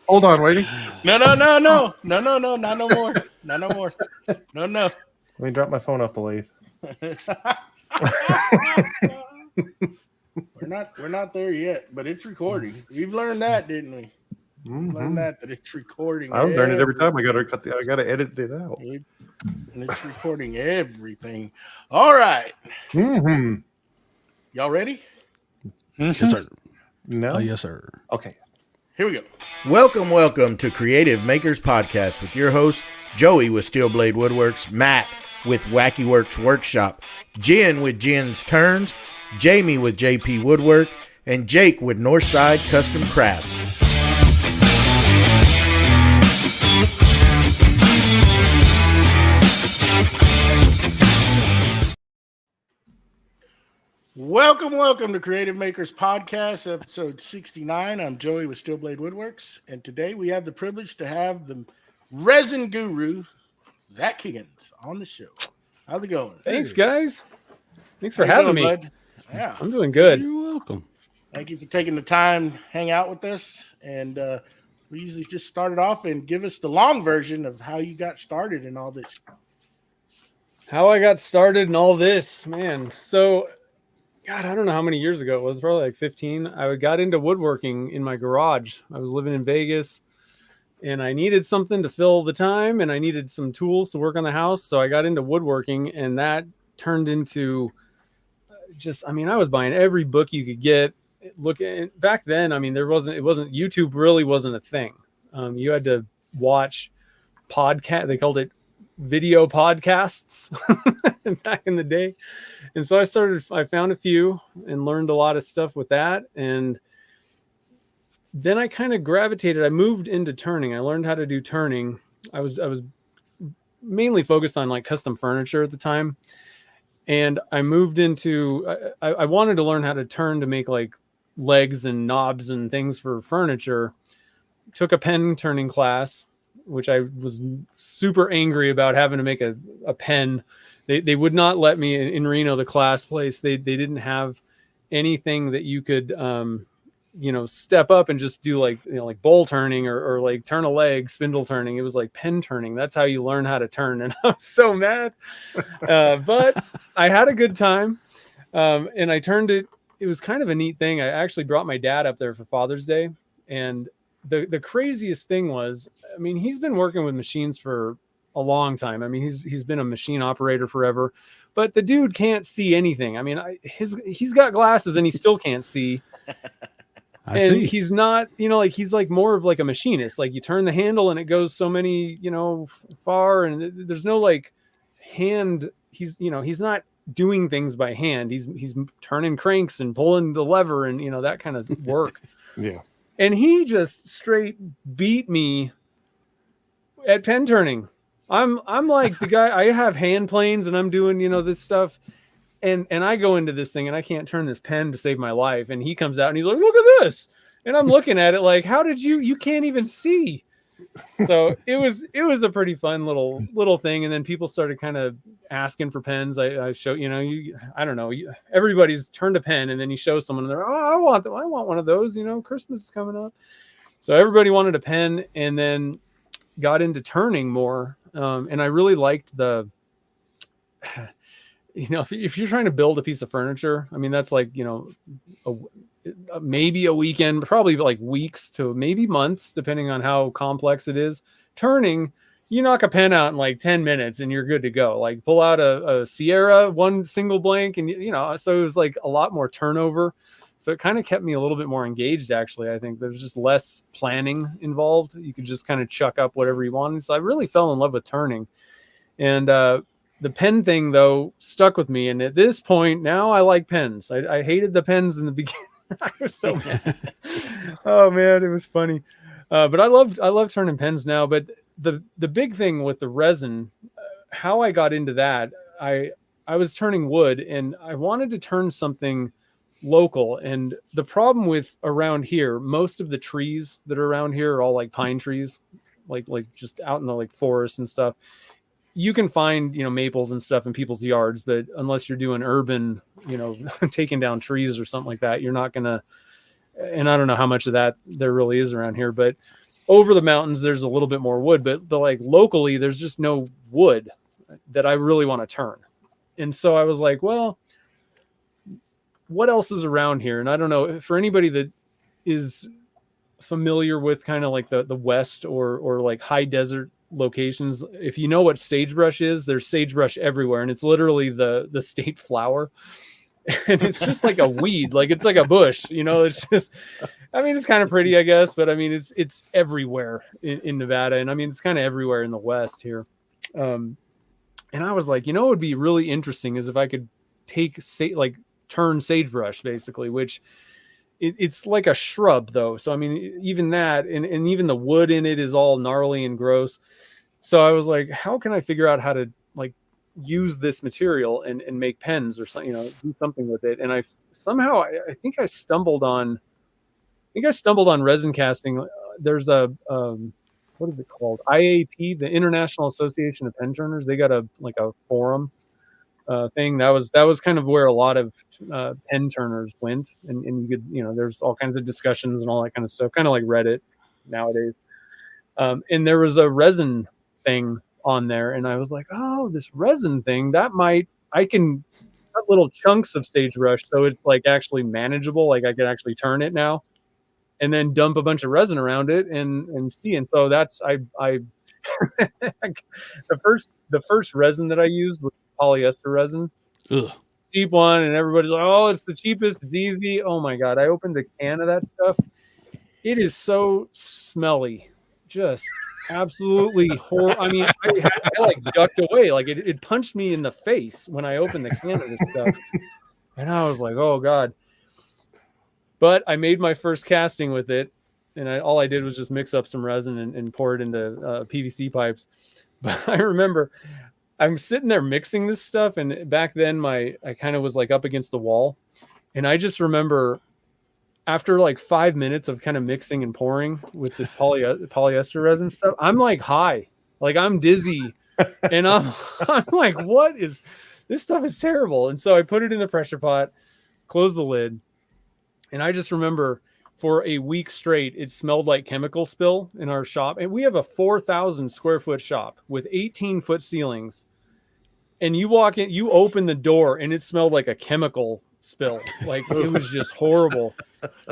Hold on, waiting. No, not no more. No. Let me drop my phone off the lathe. We're not there yet, but it's recording. We've learned that, didn't we? Learned that it's recording. I learn it every time. I gotta edit it out. And it's recording everything. All right. Y'all ready? Yes, sir. No. Oh, yes, sir. Okay. Here we go. Welcome to Creative Makers Podcast with your host, Joey with Steel Blade Woodworks, Matt with Wacky Works Workshop, Jen with Jen's Turns, Jamie with JP Woodwork, and Jake with Northside Custom Crafts. Welcome to Creative Makers Podcast, episode 69. I'm Joey with Steel Blade Woodworks, and today we have the privilege to have the resin guru, Zac Higgins, on the show. How's it going? Thanks, guys. Thanks for having me. Bud? Yeah, I'm doing good. You're welcome. Thank you for taking the time to hang out with us. And we usually just start it off and give us the long version of how you got started in all this. How I got started in all this, man. So, God, I don't know how many years ago it was, probably like 15. I got into woodworking in my garage. I was living in Vegas and I needed something to fill the time and I needed some tools to work on the house. So I got into woodworking and that turned into I was buying every book you could get. Back then, YouTube really wasn't a thing. You had to watch podcast. They called it video podcasts back in the day. And so I found a few and learned a lot of stuff with that. And then I kind of gravitated. I moved into turning. I learned how to do turning. I was mainly focused on like custom furniture at the time. And I moved into, I wanted to learn how to turn to make like legs and knobs and things for furniture. Took a pen turning class, which I was super angry about having to make a pen. They would not let me in Reno, the class place. They didn't have anything that you could, step up and just do like bowl turning or like turn a leg, spindle turning. It was like pen turning. That's how you learn how to turn. And I was so mad, but I had a good time. And I turned it. It was kind of a neat thing. I actually brought my dad up there for Father's Day. And the craziest thing was, he's been working with machines for a long time. He's been a machine operator forever, but the dude can't see anything. He's got glasses and he still can't see. I see. He's not, he's like more of like a machinist. Like you turn the handle and it goes so many, far, and there's no like hand. He's not doing things by hand. He's turning cranks and pulling the lever and, that kind of work. Yeah. And he just straight beat me at pen turning. I'm like the guy, I have hand planes and I'm doing, this stuff. And I go into this thing and I can't turn this pen to save my life. And he comes out and he's like, look at this. And I'm looking at it like, how did you can't even see. So it was a pretty fun little thing. And then people started kind of asking for pens. I show, I don't know, everybody's turned a pen and then you show someone and they're, I want one of those, Christmas is coming up. So everybody wanted a pen and then got into turning more. And I really liked if you're trying to build a piece of furniture, that's like, maybe a weekend, probably like weeks to maybe months, depending on how complex it is. Turning, you knock a pen out in like 10 minutes and you're good to go. Like pull out a Sierra, one single blank. And, so it was like a lot more turnover. So it kind of kept me a little bit more engaged, actually. I think there's just less planning involved. You could just kind of chuck up whatever you wanted. So I really fell in love with turning. And, the pen thing, though, stuck with me. And at this point, now I like pens. I hated the pens in the beginning. I was so mad. Oh, man, it was funny. But I love turning pens now. But the big thing with the resin, how I got into that, I was turning wood and I wanted to turn something local. And the problem with around here, most of the trees that are around here are all like pine trees, like just out in the like forest and stuff. You can find, maples and stuff in people's yards, but unless you're doing urban, taking down trees or something like that, you're not going to and I don't know how much of that there really is around here, but over the mountains, there's a little bit more wood, but like locally, there's just no wood that I really want to turn. And so I was like, well, what else is around here? And I don't know, for anybody that is familiar with kind of like the West or like high desert locations, if you know what sagebrush is, there's sagebrush everywhere, and it's literally the state flower. And it's just like a weed, like it's like a bush, you know. It's just, I mean, it's kind of pretty, I guess, but I mean, it's everywhere in Nevada, and I mean, it's kind of everywhere in the West here. And I was like, you know, what would be really interesting is if I could turn sagebrush, basically, which it's like a shrub though. So I mean, even that, and even the wood in it is all gnarly and gross. So I was like, how can I figure out how to like use this material and make pens or something, you know, do something with it. And I think I stumbled on resin casting. There's a what is it called? IAP, the International Association of Pen Turners. They got a forum thing. That was kind of where a lot of pen turners went, and you could, you know, there's all kinds of discussions and all that kind of stuff, kind of like Reddit nowadays. And there was a resin thing on there, and I was like, oh, this resin thing, I can cut little chunks of sagebrush so it's like actually manageable, like I can actually turn it now, and then dump a bunch of resin around it and see. And so that's I the first resin that I used was polyester resin. Ugh. Cheap one, and everybody's like, oh, it's the cheapest, it's easy. Oh my god, I opened a can of that stuff. It is so smelly, just absolutely horrible. I mean, I like ducked away, like it punched me in the face when I opened the can of this stuff, and I was like, oh god. But I made my first casting with it, and all I did was just mix up some resin and pour it into PVC pipes. But I remember I'm sitting there mixing this stuff, and back then I kind of was like up against the wall, and I just remember after like 5 minutes of kind of mixing and pouring with this polyester resin stuff, I'm like high, like I'm dizzy, and I'm like, what is this stuff? Is terrible. And so I put it in the pressure pot, closed the lid, and I just remember for a week straight, it smelled like chemical spill in our shop. And we have a 4,000 square foot shop with 18-foot ceilings. And you walk in, you open the door, and it smelled like a chemical spill. Like it was just horrible.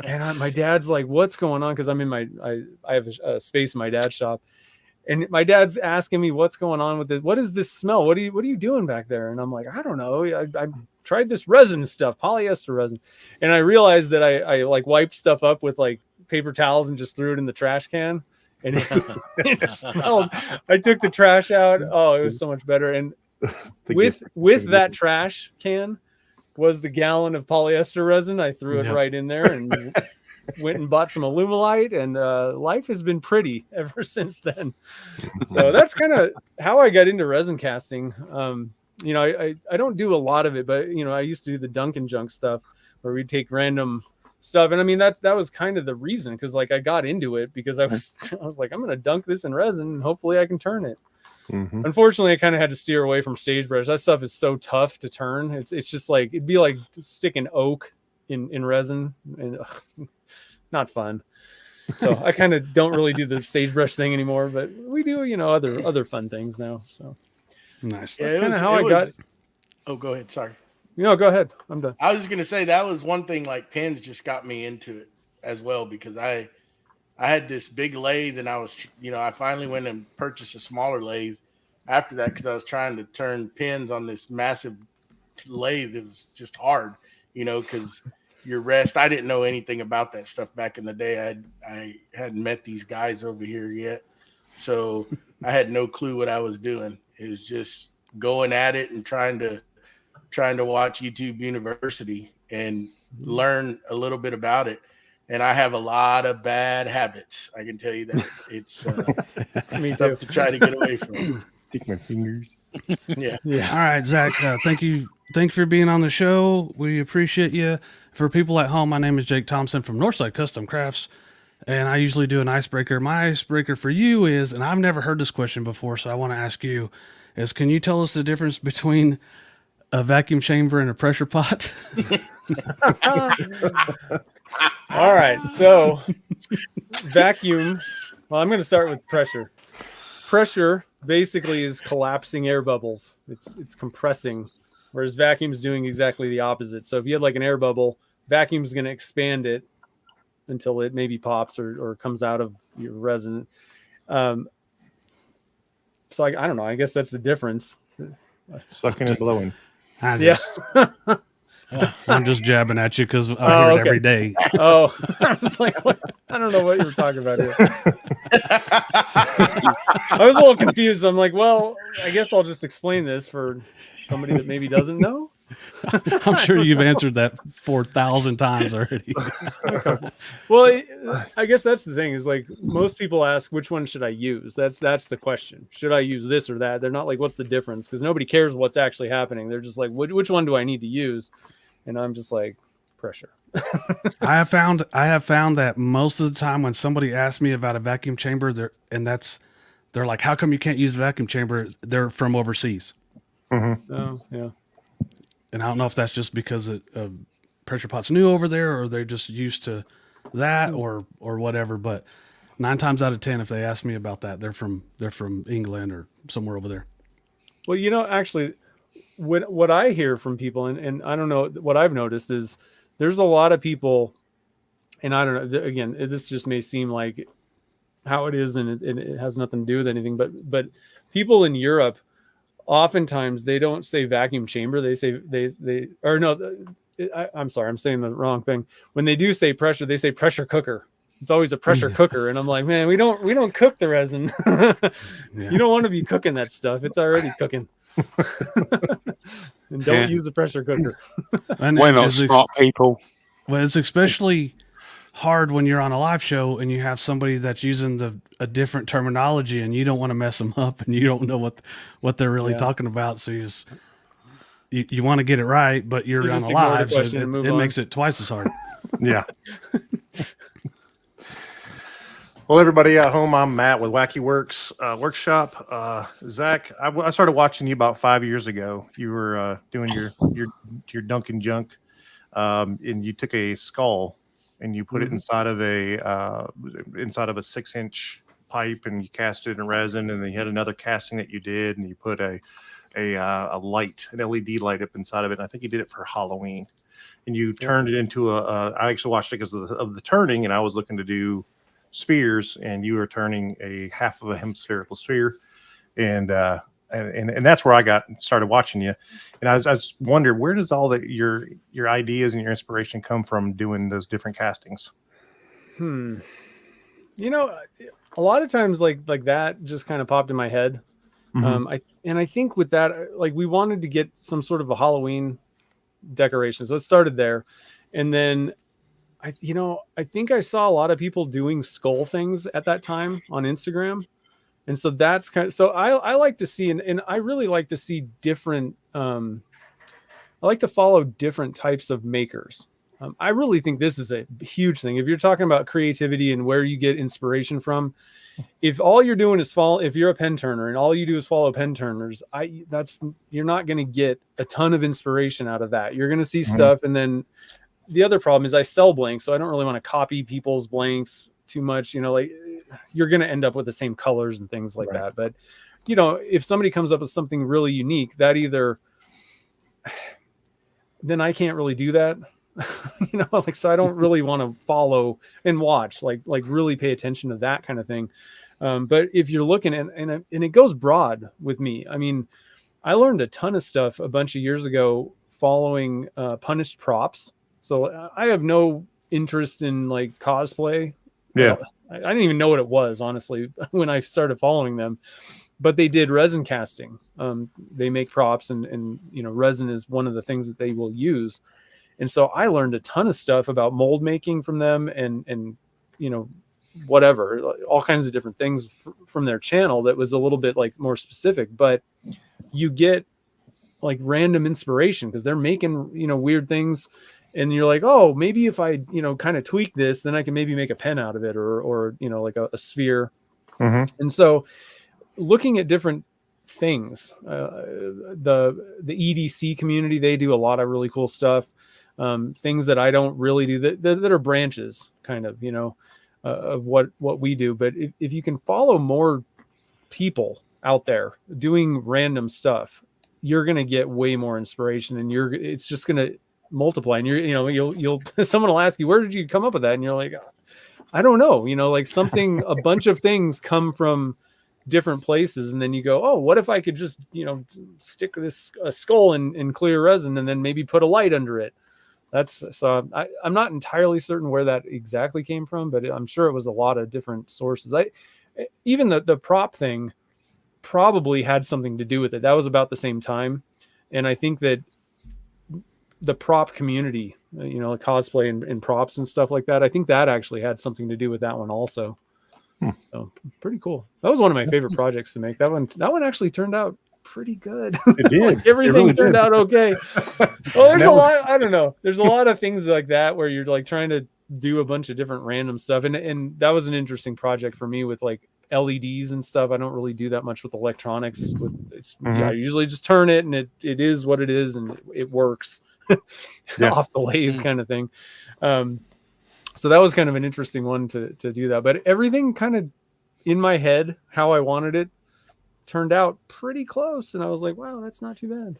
And my dad's like, what's going on? Because I'm in I have a space in my dad's shop. And my dad's asking me what's going on with it. What is this smell? What are you doing back there? And I'm like, I don't know. I tried this resin stuff, polyester resin. And I realized that I like wiped stuff up with like paper towels and just threw it in the trash can. And it smelled. I took the trash out. Oh, it was so much better. And with that trash can was the gallon of polyester resin. I threw it right in there and went and bought some Alumilite, and life has been pretty ever since then. So that's kind of how I got into resin casting. You know, I don't do a lot of it, but you know, I used to do the Dunkin' Junk stuff where we'd take random stuff. And I mean, that was kind of the reason, because like I got into it because I was like, I'm going to dunk this in resin and hopefully I can turn it. Mm-hmm. Unfortunately, I kind of had to steer away from sagebrush. That stuff is so tough to turn. It's just like, it'd be like sticking oak in resin, and not fun. So I kind of don't really do the sagebrush thing anymore, but we do, you know, other fun things now. So nice. Yeah, that's kind of how I got. Oh, go ahead. Sorry. No, go ahead. I'm done. I was just going to say that was one thing, like pens just got me into it as well, because I had this big lathe, and I finally went and purchased a smaller lathe after that, because I was trying to turn pens on this massive lathe. It was just hard, you know, because I didn't know anything about that stuff back in the day. I hadn't met these guys over here yet. So I had no clue what I was doing. It was just going at it and trying to watch YouTube University and learn a little bit about it. And I have a lot of bad habits. I can tell you that. It's tough to try to get away from. Take my fingers. Yeah. All right, Zach. Thank you for being on the show. We appreciate you. For people at home, my name is Jake Thompson from Northside Custom Crafts, and I usually do an icebreaker. My icebreaker for you is, and I've never heard this question before, so I want to ask you, is can you tell us the difference between a vacuum chamber and a pressure pot? All right. So vacuum. Well, I'm going to start with pressure. Pressure basically is collapsing air bubbles. It's compressing, whereas vacuum is doing exactly the opposite. So if you had like an air bubble, vacuum is going to expand it until it maybe pops or comes out of your resin. So I don't know. I guess that's the difference. Sucking and blowing. I'm just jabbing at you because I hear it okay. every day. Oh, I was like, what? I don't know what you were talking about here. I was a little confused. I'm like, well, I guess I'll just explain this for somebody that maybe doesn't know. I'm sure you've answered that 4,000 times already. Okay. Well, I guess that's the thing is like most people ask, which one should I use? That's the question. Should I use this or that? They're not like, what's the difference? Because nobody cares what's actually happening. They're just like, which one do I need to use? And I'm just like, pressure. I have found that most of the time when somebody asks me about a vacuum chamber, they're like, how come you can't use a vacuum chamber? They're from overseas. Mm-hmm. Oh, yeah. And I don't know if that's just because pressure pot's new over there, or they're just used to that, or whatever. But 9 times out of 10, if they ask me about that, they're from England or somewhere over there. Well, actually, what I hear from people, and I don't know, what I've noticed is there's a lot of people, and I don't know, again, this just may seem like how it is, and it has nothing to do with anything, but people in Europe, oftentimes they don't say vacuum chamber. They say I'm sorry, I'm saying the wrong thing. When they do say pressure, they say pressure cooker. It's always a pressure cooker. And I'm like, man, we don't cook the resin. You don't want to be cooking that stuff. It's already cooking. And don't use a pressure cooker. And we're not smart people. Well, it's especially hard when you're on a live show and you have somebody that's using a different terminology, and you don't want to mess them up, and you don't know what they're really talking about. So you want to get it right, but you're on a live, so it makes it twice as hard. Yeah. Well, everybody at home, I'm Matt with Wacky Works Workshop. Zach, I started watching you about 5 years ago. You were doing your Dunkin' junk, and you took a skull and you put it inside of a 6-inch pipe, and you cast it in resin, and then you had another casting that you did, and you put a light, an LED light up inside of it. And I think you did it for Halloween, and you turned it into I actually watched it because of the turning, and I was looking to do spheres, and you were turning a half of a hemispherical sphere, and that's where I started watching you. And I was wondering, where does all your ideas and your inspiration come from doing those different castings? A lot of times like that just kind of popped in my head. Mm-hmm. I think with that, like, we wanted to get some sort of a Halloween decoration, so it started there. And then I think I saw a lot of people doing skull things at that time on Instagram. And so that's so I like to see, and I really like to see different, I like to follow different types of makers. I really think this is a huge thing. If you're talking about creativity and where you get inspiration from, if all you're doing is if you're a pen turner and all you do is follow pen turners, you're not going to get a ton of inspiration out of that. You're going to see stuff. And then the other problem is I sell blanks, so I don't really want to copy people's blanks too much. Like, you're going to end up with the same colors and things like that. But, if somebody comes up with something really unique, that then I can't really do that. So I don't really want to follow and watch, like really pay attention to that kind of thing. But if you're looking and it goes broad with me. I mean, I learned a ton of stuff a bunch of years ago following Punished Props. So I have no interest in like cosplay. Yeah. I didn't even know what it was, honestly, when I started following them, but they did resin casting. They make props and resin is one of the things that they will use. And so I learned a ton of stuff about mold making from them and whatever, all kinds of different things from their channel that was a little bit like more specific, but you get like random inspiration because they're making, weird things. And you're like, oh, maybe if I, kind of tweak this, then I can maybe make a pen out of it or like a sphere. Mm-hmm. And so looking at different things, the EDC community, they do a lot of really cool stuff. things that I don't really do that are branches kind of, of what we do. But if you can follow more people out there doing random stuff, you're going to get way more inspiration, and it's just going to multiply. And you'll someone will ask you, where did you come up with that? And you're like, I don't know, like something, a bunch of things come from different places. And then you go, oh, what if I could just, stick a skull in clear resin and then maybe put a light under it? I'm not entirely certain where that exactly came from, but I'm sure it was a lot of different sources. Even the prop thing probably had something to do with it. That was about the same time. And I think that the prop community, like cosplay and props and stuff like that, I think that actually had something to do with that one also. So pretty cool. That was one of my favorite projects to make. That one actually turned out pretty good. It did. Like everything really turned did. out okay. Well, there's lot, I don't know. There's a lot of things like that where you're like trying to do a bunch of different random stuff. And that was an interesting project for me with like LEDs and stuff. I don't really do that much with electronics. I usually just turn it and it is what it is and it works off the lathe kind of thing. So that was kind of an interesting one to do that. But everything kind of in my head, how I wanted it, turned out pretty close. And I was like, wow, that's not too bad.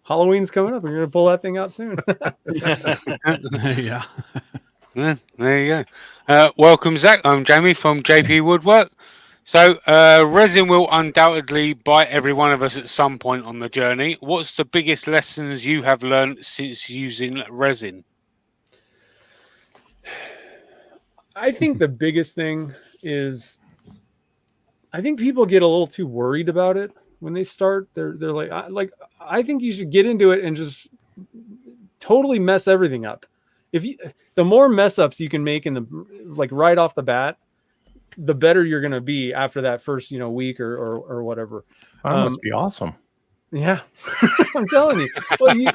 Halloween's coming up. We're going to pull that thing out soon. Yeah. Yeah, there you go. Welcome, Zach. I'm Jamie from JP Woodwork. So, resin will undoubtedly bite every one of us at some point on the journey. What's the biggest lessons you have learned since using resin? I think the biggest thing is, I think people get a little too worried about it when they start. They're like, I think you should get into it and just totally mess everything up. The more mess ups you can make right off the bat, the better you're going to be after that first, week or whatever. That must be awesome. Yeah, I'm telling you. Well,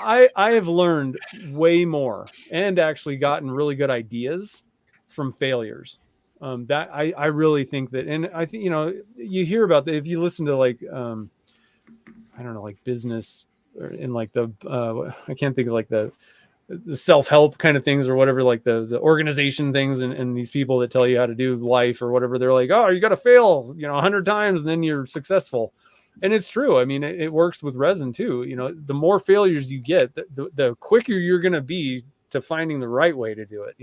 I have learned way more and actually gotten really good ideas from failures. That I really think that, and I think, you hear about that if you listen to like, I don't know, like business or in like I can't think of like the self-help kind of things or whatever, like the organization things and these people that tell you how to do life or whatever. They're like, oh, you got to fail, 100 times and then you're successful. And it's true. I mean, it works with resin too. The more failures you get, the quicker you're going to be to finding the right way to do it,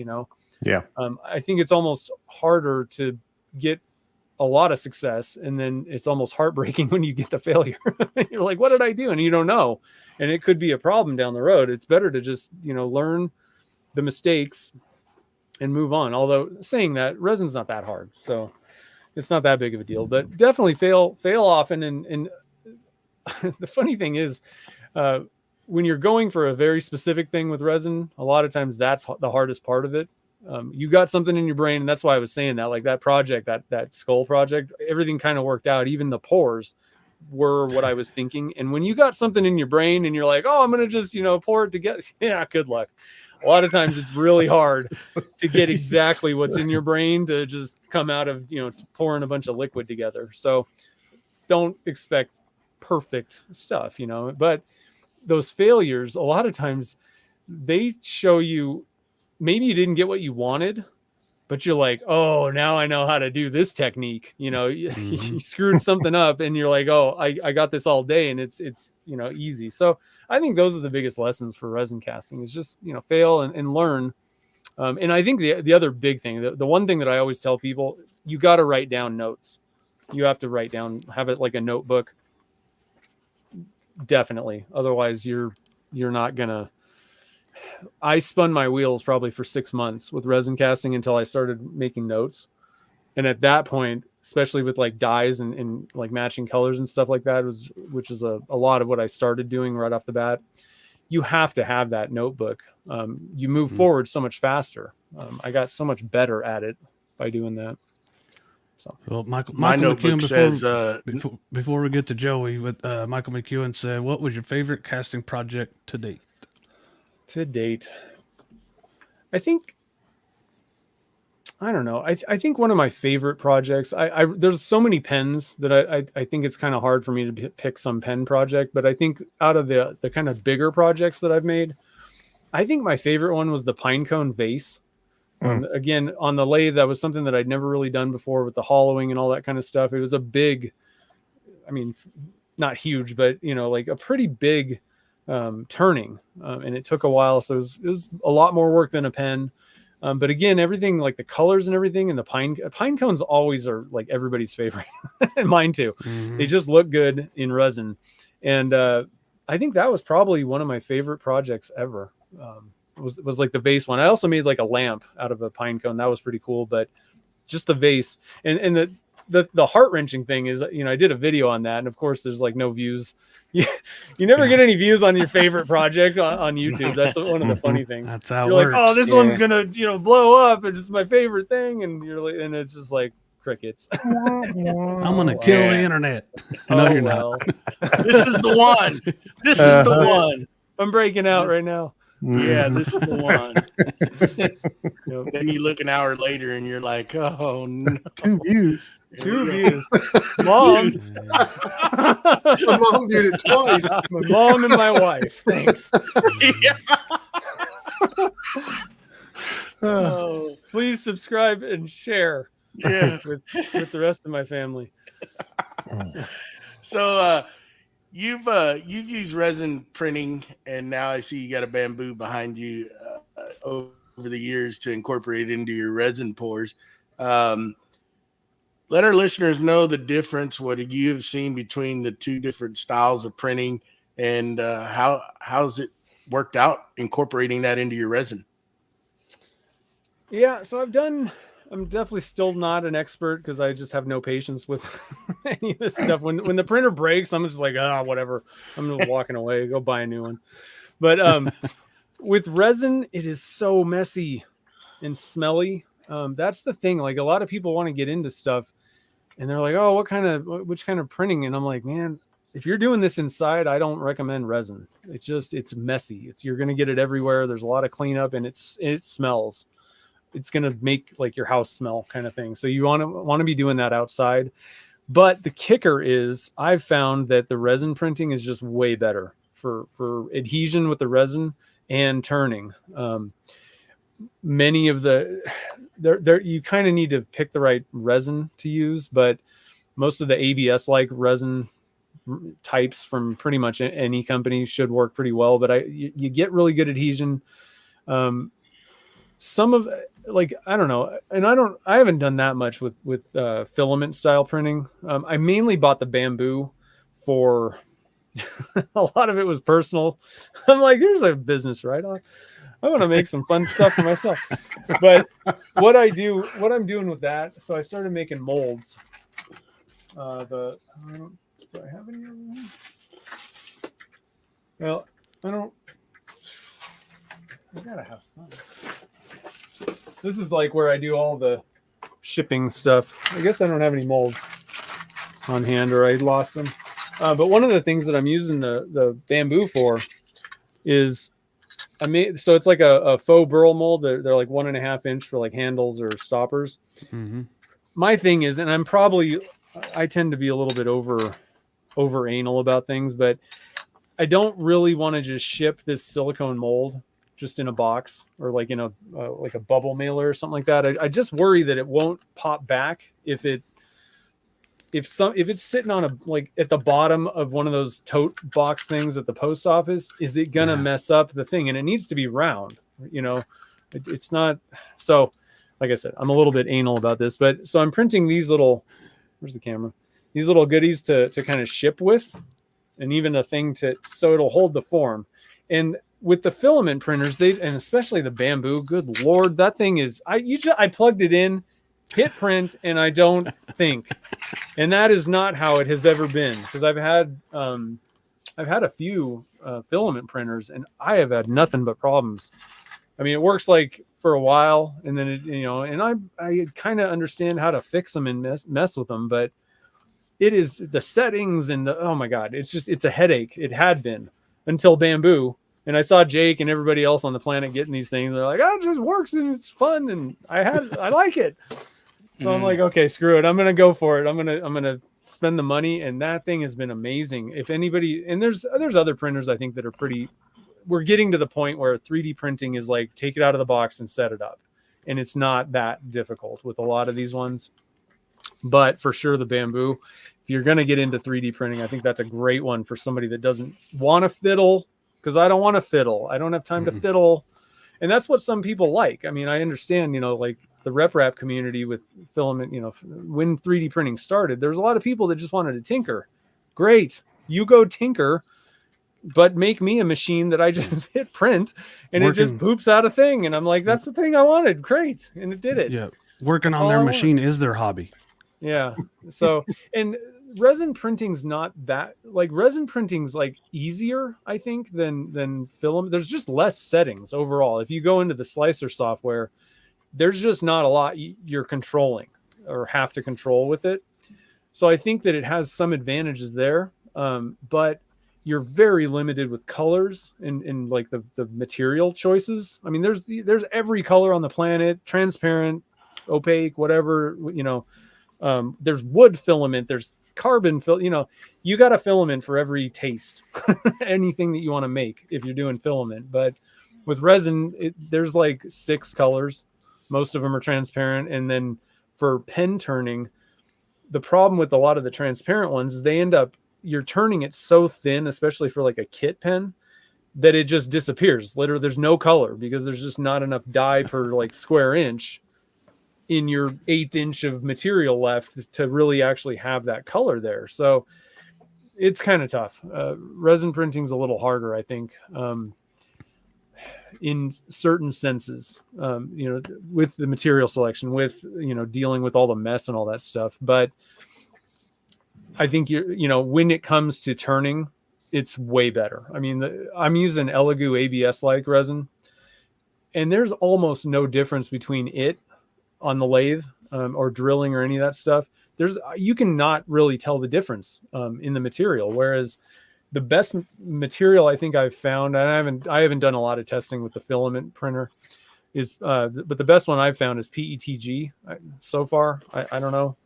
Yeah. I think it's almost harder to get a lot of success. And then it's almost heartbreaking when you get the failure. You're like, what did I do? And you don't know. And it could be a problem down the road. It's better to just, learn the mistakes and move on. Although saying that, resin's not that hard. So it's not that big of a deal, but definitely fail often. And the funny thing is, when you're going for a very specific thing with resin, a lot of times that's the hardest part of it. You got something in your brain, and that's why I was saying that, like that project, that skull project, everything kind of worked out. Even the pores were what I was thinking. And when you got something in your brain and you're like, oh, I'm going to just, pour it together. Yeah, good luck. A lot of times it's really hard to get exactly what's in your brain to just come out of, pouring a bunch of liquid together. So don't expect perfect stuff, but those failures, a lot of times they show you maybe you didn't get what you wanted, but you're like, oh, now I know how to do this technique. You screwed something up and you're like, oh, I got this all day and it's easy. So I think those are the biggest lessons for resin casting is just, fail and learn. And I think the other big thing, the one thing that I always tell people, you got to write down notes. You have to write down, have it like a notebook. Definitely. Otherwise you're not gonna. I spun my wheels probably for 6 months with resin casting until I started making notes. And at that point, especially with like dyes and like matching colors and stuff like that, which is a lot of what I started doing right off the bat. You have to have that notebook. You move forward so much faster. I got so much better at it by doing that. So, well, Michael My notebook McEwen, says, before we get to Joey, Michael McEwen said, what was your favorite casting project to date? To date, I think, I don't know. I think one of my favorite projects, there's so many pens that I think it's kind of hard for me to pick some pen project, but I think out of the kind of bigger projects that I've made, I think my favorite one was the pine cone vase. Again, on the lathe, that was something that I'd never really done before with the hollowing and all that kind of stuff. It was a big, I mean, not huge, but like a pretty big turning, and it took a while. So it was a lot more work than a pen. But again, everything like the colors and everything, and the pine cones always are like everybody's favorite, and mine too. They just look good in resin, and I think that was probably one of my favorite projects ever. Was like the vase one. I also made like a lamp out of a pine cone. That was pretty cool. But just the vase and the heart-wrenching thing is, I did a video on that, and of course there's like no views. You never get any views on your favorite project on YouTube. That's one of the funny things. That's how you're it works. like, oh, this one's gonna blow up, and it's my favorite thing, and and it's just like crickets. I'm gonna kill the internet. No, you're not. This is the one. This is the one. I'm breaking out right now. Yeah, this is the one. Then you look an hour later and you're like, oh no. 2 views. 2 views. Mom. My mom did it twice. My mom and my wife. Thanks. Oh, please subscribe and share. Yeah. with the rest of my family. So you've used resin printing, and now I see you got a bamboo behind you over the years to incorporate into your resin pours. Let our listeners know the difference, what you have seen between the two different styles of printing, and how's it worked out incorporating that into your resin? Yeah, so I'm definitely still not an expert because I just have no patience with any of this stuff. When the printer breaks, I'm just like, whatever. I'm just walking away, go buy a new one. But with resin, it is so messy and smelly. That's the thing. Like, a lot of people want to get into stuff, and they're like, oh, which kind of printing? And I'm like, man, if you're doing this inside, I don't recommend resin. It's messy. You're going to get it everywhere. There's a lot of cleanup, and it smells. It's going to make like your house smell kind of thing. So you want to be doing that outside. But the kicker is, I've found that the resin printing is just way better for adhesion with the resin and turning. Many of you kind of need to pick the right resin to use, but most of the ABS like resin types from pretty much any company should work pretty well. But you get really good adhesion. Some of, like, I don't know, and I haven't done that much with filament style printing. I mainly bought the bamboo for a lot of it was personal. I'm like, here's a business write-off. I want to make some fun stuff for myself. But what I'm doing with that, so I started making molds. Do I have any of them? Well, I gotta have some. This is like where I do all the shipping stuff. I guess I don't have any molds on hand, or I lost them. But one of the things that I'm using the bamboo for is so it's like a faux burl mold. They're like 1.5 inch for like handles or stoppers. Mm-hmm. My thing is, and I tend to be a little bit over anal about things, but I don't really want to just ship this silicone mold just in a box or like in like a bubble mailer or something like that. I just worry that it won't pop back if it's sitting on like at the bottom of one of those tote box things at the post office. Is it gonna mess up the thing? And it needs to be round. It's not. So, like I said, I'm a little bit anal about this, but so I'm printing these little. Where's the camera? These little goodies to kind of ship with, and even a thing so it'll hold the form. And with the filament printers, and especially the bamboo, good Lord, that thing is, I plugged it in, hit print, and I don't think. And that is not how it has ever been, because I've had a few filament printers, and I have had nothing but problems. I mean, it works like for a while, and then and I kind of understand how to fix them and mess with them, but it is the settings and oh my God, it's a headache. It had been until bamboo. And I saw Jake and everybody else on the planet getting these things. They're like, oh, it just works and it's fun. And I like it. So I'm like, okay, screw it. I'm going to go for it. I'm going to spend the money. And that thing has been amazing. If anybody, and there's other printers I think that are pretty we're getting to the point where 3D printing is like, take it out of the box and set it up. And it's not that difficult with a lot of these ones. But for sure, the bamboo, if you're going to get into 3D printing, I think that's a great one for somebody that doesn't want to fiddle, because I don't want to fiddle. I don't have time to fiddle. And that's what some people like. I mean, I understand, like the rep wrap community with filament, when 3D printing started, there's a lot of people that just wanted to tinker. Great. You go tinker, but make me a machine that I just hit print and it just poops out a thing. And I'm like, that's the thing I wanted. Great. And it did it. Yeah. Working on their machine is their hobby. Yeah. So, and resin printing's not that, like, resin printing's like easier, I think, than film. There's just less settings overall. If you go into the slicer software, there's just not a lot you're controlling or have to control with it. So I think that it has some advantages there. But you're very limited with colors and like the material choices. I mean, there's every color on the planet, transparent, opaque, whatever, there's wood filament, there's carbon you got a filament for every taste, anything that you want to make if you're doing filament. But with resin, there's like 6 colors. Most of them are transparent. And then for pen turning, the problem with a lot of the transparent ones is you're turning it so thin, especially for like a kit pen, that it just disappears. Literally, there's no color because there's just not enough dye per like square inch in your 1/8 inch of material left to really actually have that color there. So it's kind of tough. Resin printing's a little harder, I think, in certain senses, with the material selection, with, dealing with all the mess and all that stuff. But I think when it comes to turning, it's way better. I mean, I'm using Elegoo ABS-like resin, and there's almost no difference between it on the lathe or drilling or any of that stuff. You can not really tell the difference in the material. Whereas the best material I think I've found, and I haven't done a lot of testing with the filament printer, but the best one I've found is PETG so far. I don't know.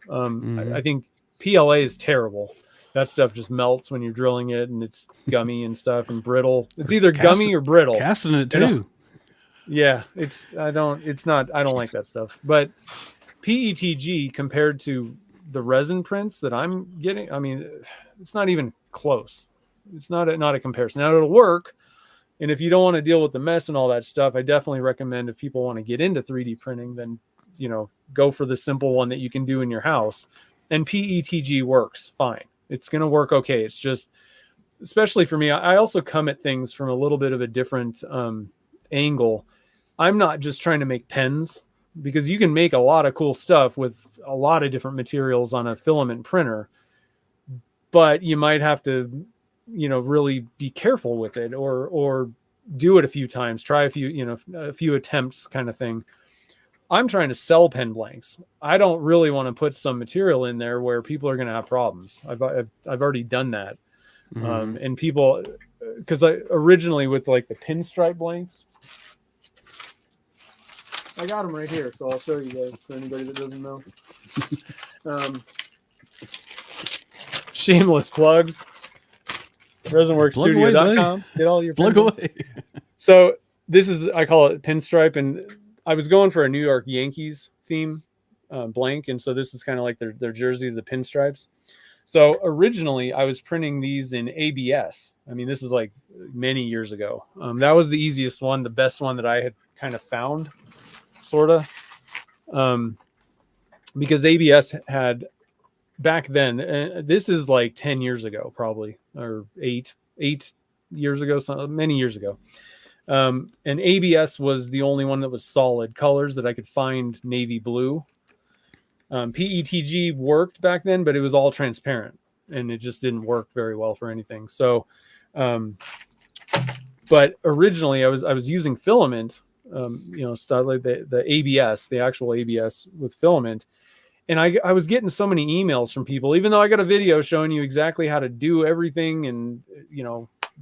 I think PLA is terrible. That stuff just melts when you're drilling it, and it's gummy and stuff and brittle. It's either gummy or brittle. Casting it too. Yeah, I don't like that stuff. But PETG compared to the resin prints that I'm getting, I mean, it's not even close. It's not a comparison. Now it'll work. And if you don't want to deal with the mess and all that stuff, I definitely recommend, if people want to get into 3D printing, then, go for the simple one that you can do in your house. And PETG works fine. It's going to work okay. It's just, especially for me, I also come at things from a little bit of a different angle. I'm not just trying to make pens, because you can make a lot of cool stuff with a lot of different materials on a filament printer, but you might have to, really be careful with it or do it a few times, try a few attempts kind of thing. I'm trying to sell pen blanks. I don't really want to put some material in there where people are going to have problems. I've already done that. And people, because I originally with like the pinstripe blanks, I got them right here, so I'll show you guys for anybody that doesn't know. Shameless plugs. ResinWerksStudio.com. Get all your plug away. So this is, I call it pinstripe, and I was going for a New York Yankees theme blank, and so this is kind of like their jersey, the pinstripes. So originally I was printing these in ABS. I mean, this is like many years ago. That was the easiest one, the best one that I had kind of found, sort of, because ABS had back then, this is like 10 years ago, probably, or eight years ago, so many years ago. And ABS was the only one that was solid colors that I could find, navy blue. PETG worked back then, but it was all transparent, and it just didn't work very well for anything. So, but originally I was using filament, stuff like the ABS, the actual ABS with filament. And I was getting so many emails from people, even though I got a video showing you exactly how to do everything, and,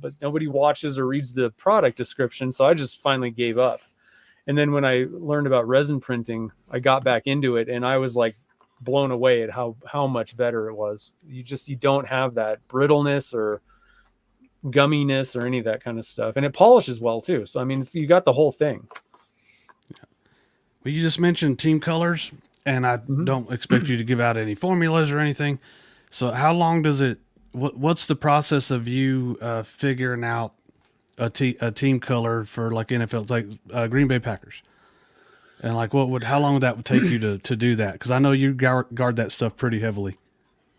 but nobody watches or reads the product description. So I just finally gave up. And then when I learned about resin printing, I got back into it, and I was like blown away at how much better it was. You don't have that brittleness or, gumminess or any of that kind of stuff. And it polishes well too. So, I mean, you got the whole thing. Well, you just mentioned team colors, and I don't expect you to give out any formulas or anything. So how long does it, what's the process of you figuring out a team color for like NFL, like Green Bay Packers? And like, how long would that take you to do that? Because I know you guard that stuff pretty heavily.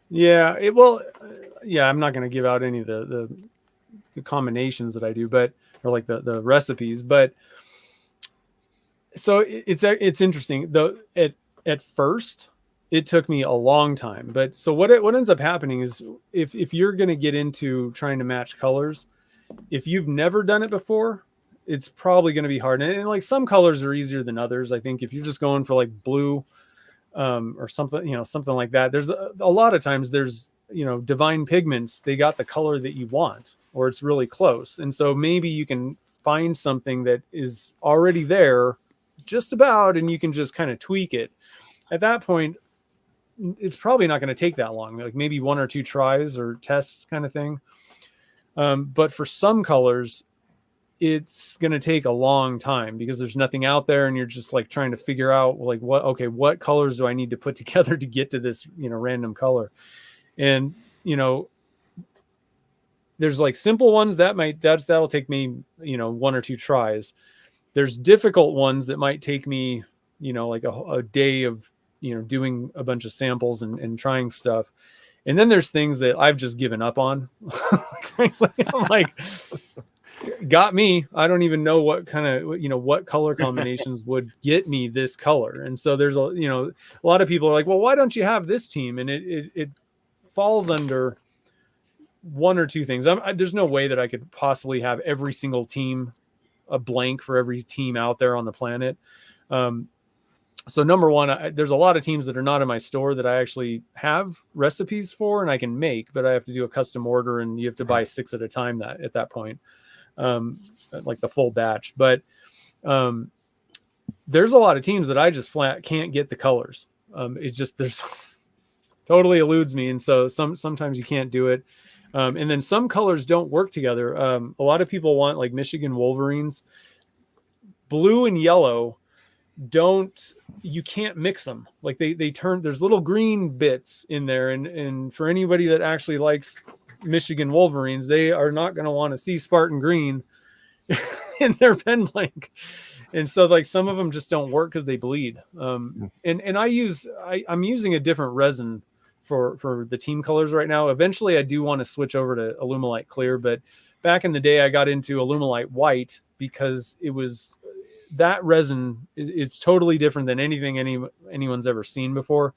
Yeah, I'm not going to give out any of the combinations that I do, but, or like the recipes, but so it's interesting though. At first it took me a long time, but so what ends up happening is if you're going to get into trying to match colors, if you've never done it before, it's probably going to be hard. And like some colors are easier than others. I think if you're just going for like blue, or something, something like that, there's a lot of times there's, divine pigments, they got the color that you want, or it's really close. And so maybe you can find something that is already there just about, and you can just kind of tweak it. At that point, it's probably not going to take that long, like maybe 1 or 2 tries or tests kind of thing. But for some colors, it's going to take a long time because there's nothing out there, and you're just like trying to figure out like what colors do I need to put together to get to this, random color. And, there's like simple ones that'll take me, 1 or 2 tries. There's difficult ones that might take me, like a day of, doing a bunch of samples and trying stuff. And then there's things that I've just given up on. Frankly, I'm like, got me. I don't even know what kind of, what color combinations would get me this color. And so there's a lot of people are like, well, why don't you have this team? And it falls under 1 or 2 things. There's no way that I could possibly have every single team a blank for every team out there on the planet. So number one, there's a lot of teams that are not in my store that I actually have recipes for and I can make, but I have to do a custom order, and you have to buy 6 at a time at that point, like the full batch. But there's a lot of teams that I just flat can't get the colors. It's just, there's totally eludes me. And so sometimes you can't do it. And then some colors don't work together. A lot of people want like Michigan Wolverines, blue and yellow. You can't mix them. Like they turn, there's little green bits in there. And for anybody that actually likes Michigan Wolverines, they are not going to want to see Spartan green in their pen blank. And so like some of them just don't work because they bleed. And I'm using a different resin for the team colors right now. Eventually I do want to switch over to Alumilite Clear, but back in the day I got into Alumilite White because that resin is totally different than anything anyone's ever seen before.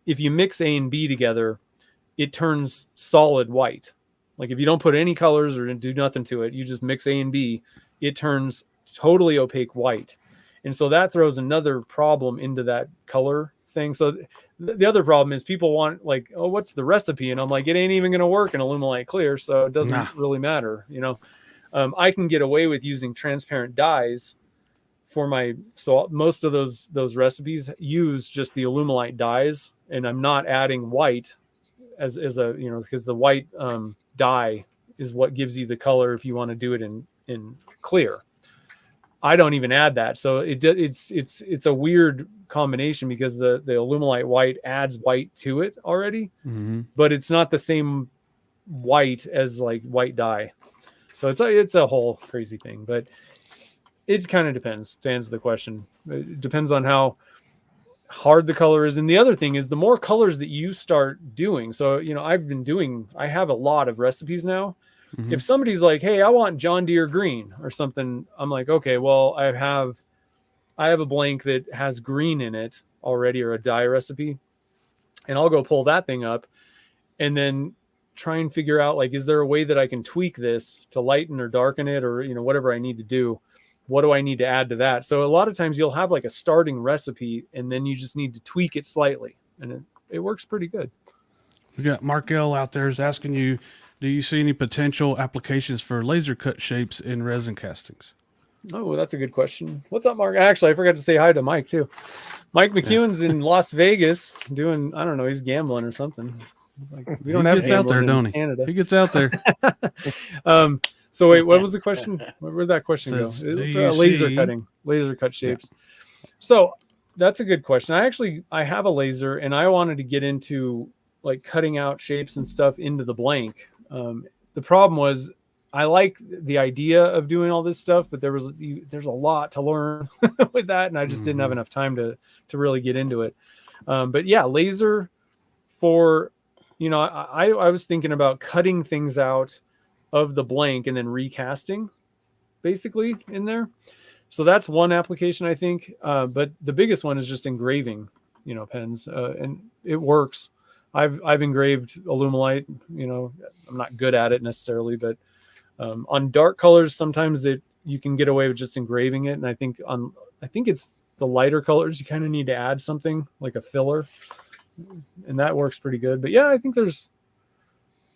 If you mix A and B together, it turns solid white. Like if you don't put any colors or do nothing to it, you just mix A and B, it turns totally opaque white. And so that throws another problem into that color thing. So the other problem is people want like, oh, what's the recipe? And I'm like, it ain't even going to work in Alumilite Clear. So it doesn't really matter. I can get away with using transparent dyes so most of those recipes use just the Alumilite dyes, and I'm not adding white as a, because the white dye is what gives you the color if you want to do it in clear. I don't even add that. So it's a weird combination because the Alumilite white adds white to it already, but it's not the same white as like white dye. So it's a whole crazy thing, but it kind of depends to answer the question. It depends on how hard the color is. And the other thing is the more colors that you start doing. So, I have a lot of recipes now. If somebody's like, hey, I want John Deere green or something, I'm like, okay, well, I have a blank that has green in it already, or a dye recipe, and I'll go pull that thing up and then try and figure out, like, is there a way that I can tweak this to lighten or darken it, or, whatever I need to do. What do I need to add to that? So a lot of times you'll have like a starting recipe and then you just need to tweak it slightly, and it works pretty good. We got Mark L out there is asking you, do you see any potential applications for laser cut shapes in resin castings? Oh, that's a good question. What's up, Mark? Actually, I forgot to say hi to Mike too. Mike McEwen's in Las Vegas doing, I don't know, he's gambling or something. Like, we don't have gets out there, Hamlin don't in he? Canada. He gets out there. So wait, what was the question? Where'd that question go? Says, do It's you laser see- cutting, laser cut shapes. So that's a good question. I have a laser, and I wanted to get into like cutting out shapes and stuff into the blank. The problem was I like the idea of doing all this stuff, but there's a lot to learn with that, and I just didn't have enough time to really get into it. But yeah, laser for, I was thinking about cutting things out of the blank and then recasting basically in there. So that's one application, I think. But the biggest one is just engraving, pens, and it works. I've engraved Alumilite, I'm not good at it necessarily, but on dark colors, sometimes you can get away with just engraving it. And I think it's the lighter colors, you kind of need to add something like a filler, and that works pretty good. But yeah, I think there's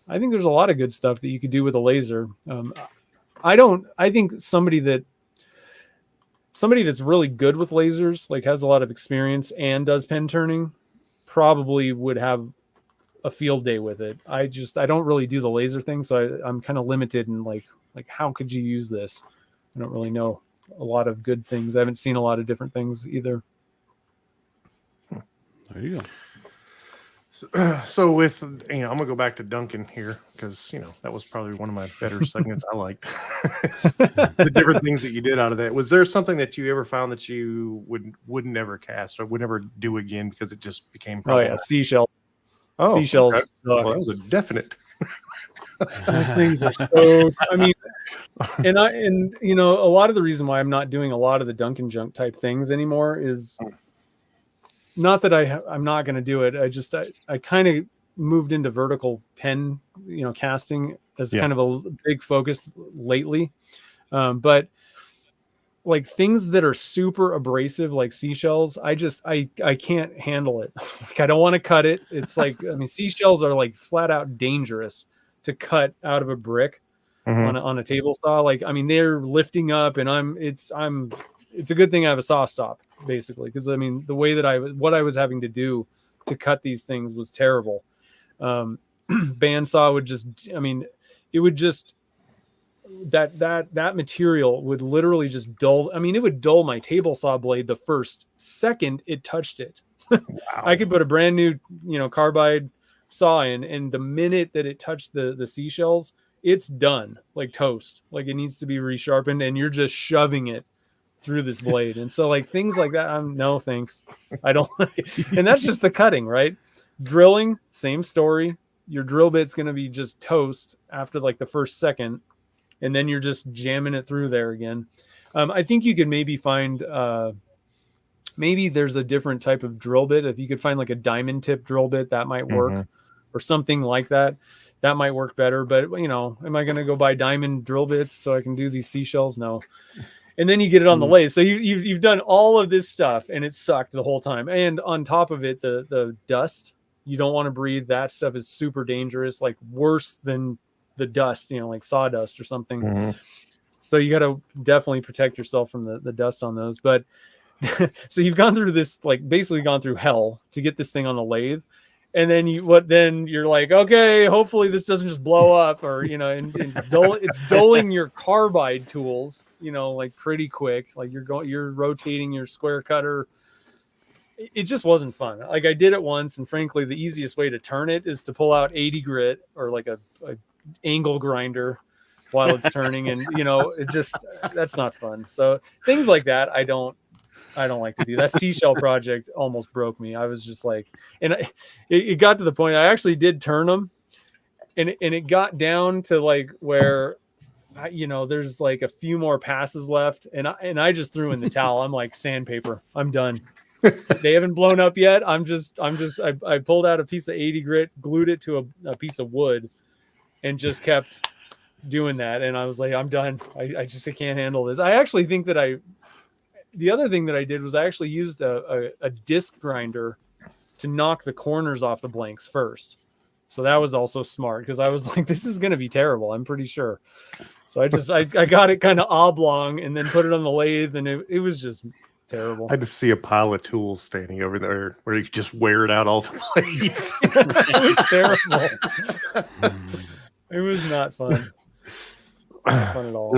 a lot of good stuff that you could do with a laser. I think somebody that's really good with lasers, like has a lot of experience and does pen turning, probably would have a field day with it. I don't really do the laser thing, so I'm kind of limited in like how could you use this? I don't really know a lot of good things. I haven't seen a lot of different things either. There you go. So with, I'm going to go back to Duncan here because, that was probably one of my better segments I liked. The different things that you did out of that. Was there something that you ever found that you would never cast or would never do again because it just became problematic? Seashell. Oh, Seashells. okay. Well, that was a definite. Those things are so, and a lot of the reason why I'm not doing a lot of the Duncan junk type things anymore is not that I'm not going to do it. I kind of moved into vertical pen, casting as kind of a big focus lately. But like things that are super abrasive, like seashells, I can't handle it. Like, I don't want to cut it. It's like, seashells are like flat out dangerous to cut out of a brick on a table saw. Like, they're lifting up, and it's a good thing I have a saw stop, basically, because the way that what I was having to do to cut these things was terrible. Bandsaw would just, it would just, that material would literally just dull. It would dull my table saw blade the first second it touched it. Wow. I could put a brand new, carbide saw in, and the minute that it touched the seashells, it's done, like toast. Like, it needs to be resharpened, and you're just shoving it through this blade. And so like things like that, no thanks, I don't like it. And that's just the cutting, right? Drilling, same story. Your drill bit's going to be just toast after like the first second, and then you're just jamming it through there again. I think you could maybe find maybe there's a different type of drill bit. If you could find like a diamond tip drill bit, that might work, or something like that might work better. But am I going to go buy diamond drill bits so I can do these seashells? No. And then you get it on the lathe. So you've done all of this stuff, and it sucked the whole time. And on top of it, the dust, you don't want to breathe. That stuff is super dangerous, like worse than the dust, like sawdust or something. So you got to definitely protect yourself from the dust on those. But so you've gone through this, like basically gone through hell to get this thing on the lathe. And then you're like, okay, hopefully this doesn't just blow up, or, and it's dulling your carbide tools, like pretty quick. Like you're rotating your square cutter. It just wasn't fun. Like, I did it once, and frankly, the easiest way to turn it is to pull out 80 grit or like a angle grinder while it's turning. And, that's not fun. So things like that, I don't like to do. That seashell project almost broke me. I was just like, and it got to the point I actually did turn them, and it got down to like where, there's like a few more passes left, and I just threw in the towel. I'm like, sandpaper, I'm done. They haven't blown up yet. I pulled out a piece of 80 grit, glued it to a piece of wood, and just kept doing that. And I was like, I'm done. I can't handle this. I actually think that the other thing that I did was I actually used a disc grinder to knock the corners off the blanks first. So that was also smart, because I was like, this is going to be terrible, I'm pretty sure. So I got it kind of oblong and then put it on the lathe, and it was just terrible. I just see a pile of tools standing over there where you could just wear it out all the blades. It was terrible. It was not fun. Not fun at all.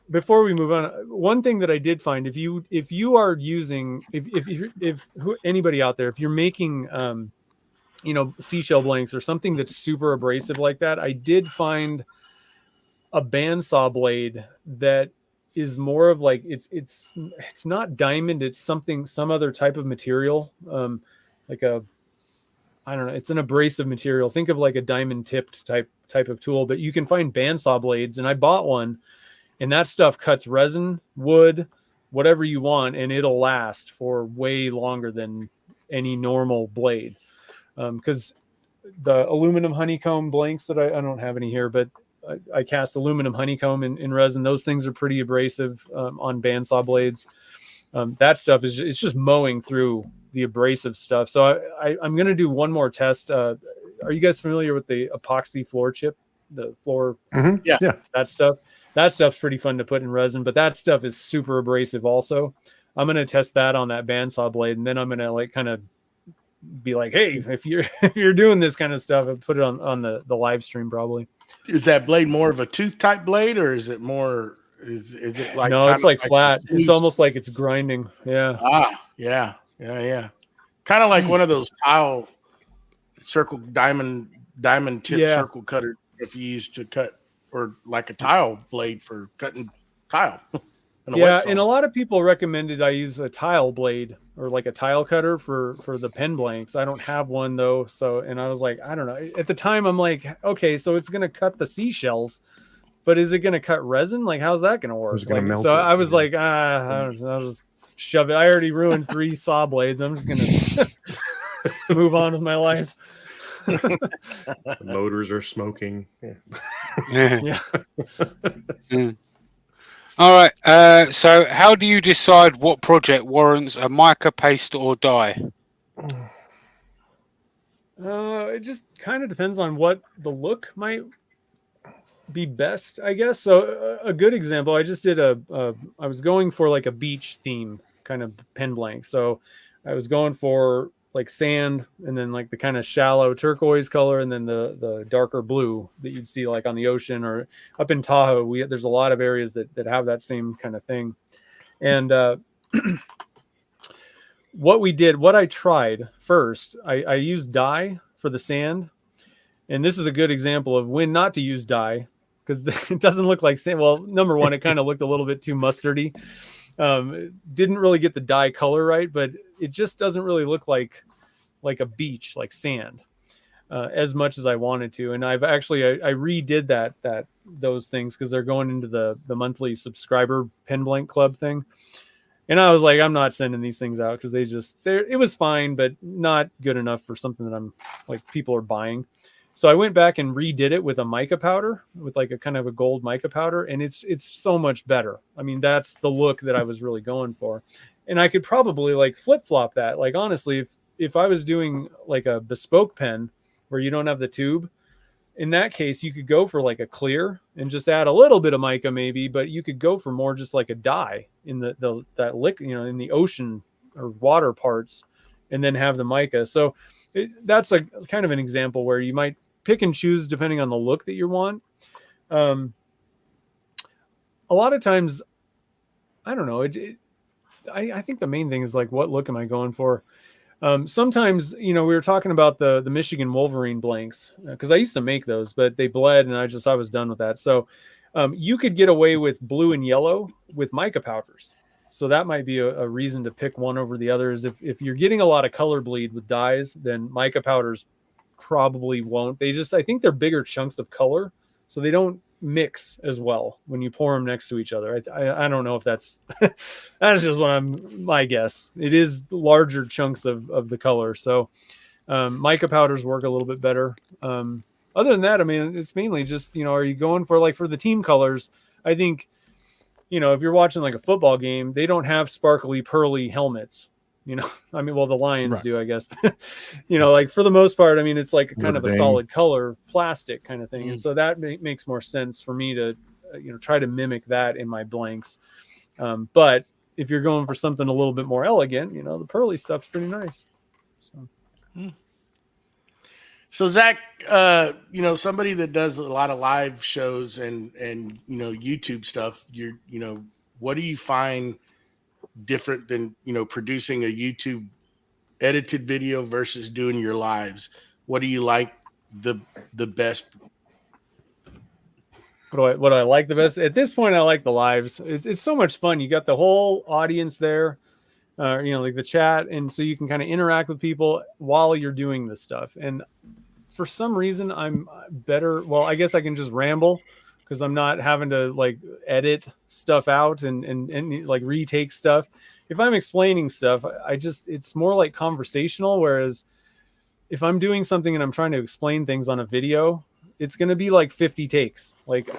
Before we move on, one thing that I did find, if you are using, if anybody out there, if you're making seashell blanks or something that's super abrasive like that, I did find a bandsaw blade that is more of like it's not diamond, it's some other type of material, I don't know, it's an abrasive material. Think of like a diamond tipped type of tool, but you can find bandsaw blades, and I bought one, and that stuff cuts resin, wood, whatever you want, and it'll last for way longer than any normal blade. Because the aluminum honeycomb blanks that I don't have any here, but I cast aluminum honeycomb in resin. Those things are pretty abrasive on bandsaw blades. That stuff is just mowing through the abrasive stuff. So I'm going to do one more test. Are you guys familiar with the epoxy floor chip? The floor, Yeah. That stuff's pretty fun to put in resin, but that stuff is super abrasive also. I'm going to test that on that bandsaw blade, and then I'm going to like kind of be like, hey, if you're doing this kind of stuff, I'll put it on the live stream probably. Is that blade more of a tooth type blade, or is it more? Is it like? No, it's like flat. It's almost like it's grinding. Yeah. Yeah. Kind of like one of those tile circle diamond tip circle cutter if you used to cut, or like a tile blade for cutting tile. And a lot of people recommended I use a tile blade or like a tile cutter for the pen blanks. I don't have one though. And I was like, I don't know. At the time I'm like, okay, so it's going to cut the seashells, but is it going to cut resin? Like, how's that going to work? I was like, I'll just shove it. I already ruined 3 saw blades. I'm just going to move on with my life. The motors are smoking. Yeah. All right. So how do you decide what project warrants a mica, paste, or dye? It just kind of depends on what the look might be best, I guess. So a good example, I just did I was going for like a beach theme kind of pen blank. So I was going for like sand, and then like the kind of shallow turquoise color, and then the darker blue that you'd see like on the ocean or up in Tahoe. There's a lot of areas that have that same kind of thing. And what I tried first, I used dye for the sand. And this is a good example of when not to use dye, because it doesn't look like sand. Well, number one, it kind of looked a little bit too mustardy. Didn't really get the dye color right, but it just doesn't really look like a beach, like sand, as much as I wanted to. And I've actually, I redid those things because they're going into the monthly subscriber pen blank club thing. And I was like, I'm not sending these things out because it was fine, but not good enough for something that I'm like people are buying. So I went back and redid it with a mica powder, with like a kind of a gold mica powder. And it's so much better. I mean, that's the look that I was really going for. And I could probably like flip flop that. Like, honestly, if I was doing like a bespoke pen where you don't have the tube, in that case, you could go for like a clear and just add a little bit of mica maybe, but you could go for more just like a dye in that liquid, in the ocean or water parts, and then have the mica. So that's like kind of an example where you might pick and choose depending on the look that you want. A lot of times, I don't know. I think the main thing is like, what look am I going for? Sometimes, we were talking about the Michigan Wolverine blanks, because I used to make those, but they bled and I was done with that. So you could get away with blue and yellow with mica powders. So that might be a reason to pick one over the others. If you're getting a lot of color bleed with dyes, then mica powders probably won't. I think they're bigger chunks of color, so they don't mix as well when you pour them next to each other. I don't know if that's that's just my guess. It is larger chunks of the color, so mica powders work a little bit better. Other than that, I mean, it's mainly just, are you going for the team colors? I think, if you're watching like a football game, they don't have sparkly pearly helmets. I mean, well, the Lions do, I guess. Like for the most part, I mean, it's like kind of a solid color plastic kind of thing. And so that makes more sense for me to, try to mimic that in my blanks. But if you're going for something a little bit more elegant, you know, the pearly stuff's pretty nice. So Zach, you know, somebody that does a lot of live shows and you know, YouTube stuff, you know, what do you find different than, you know, producing a YouTube edited video versus doing your lives? What do you like the best? What do I like the best? At this point, I like the lives. It's so much fun. You got the whole audience there, you know, like the chat. And so you can kind of interact with people while you're doing this stuff. And for some reason, I'm better. Well, I guess I can just ramble because I'm not having to like edit stuff out and like retake stuff. If I'm explaining stuff, it's more like conversational. Whereas if I'm doing something and I'm trying to explain things on a video, it's going to be like 50 takes. Like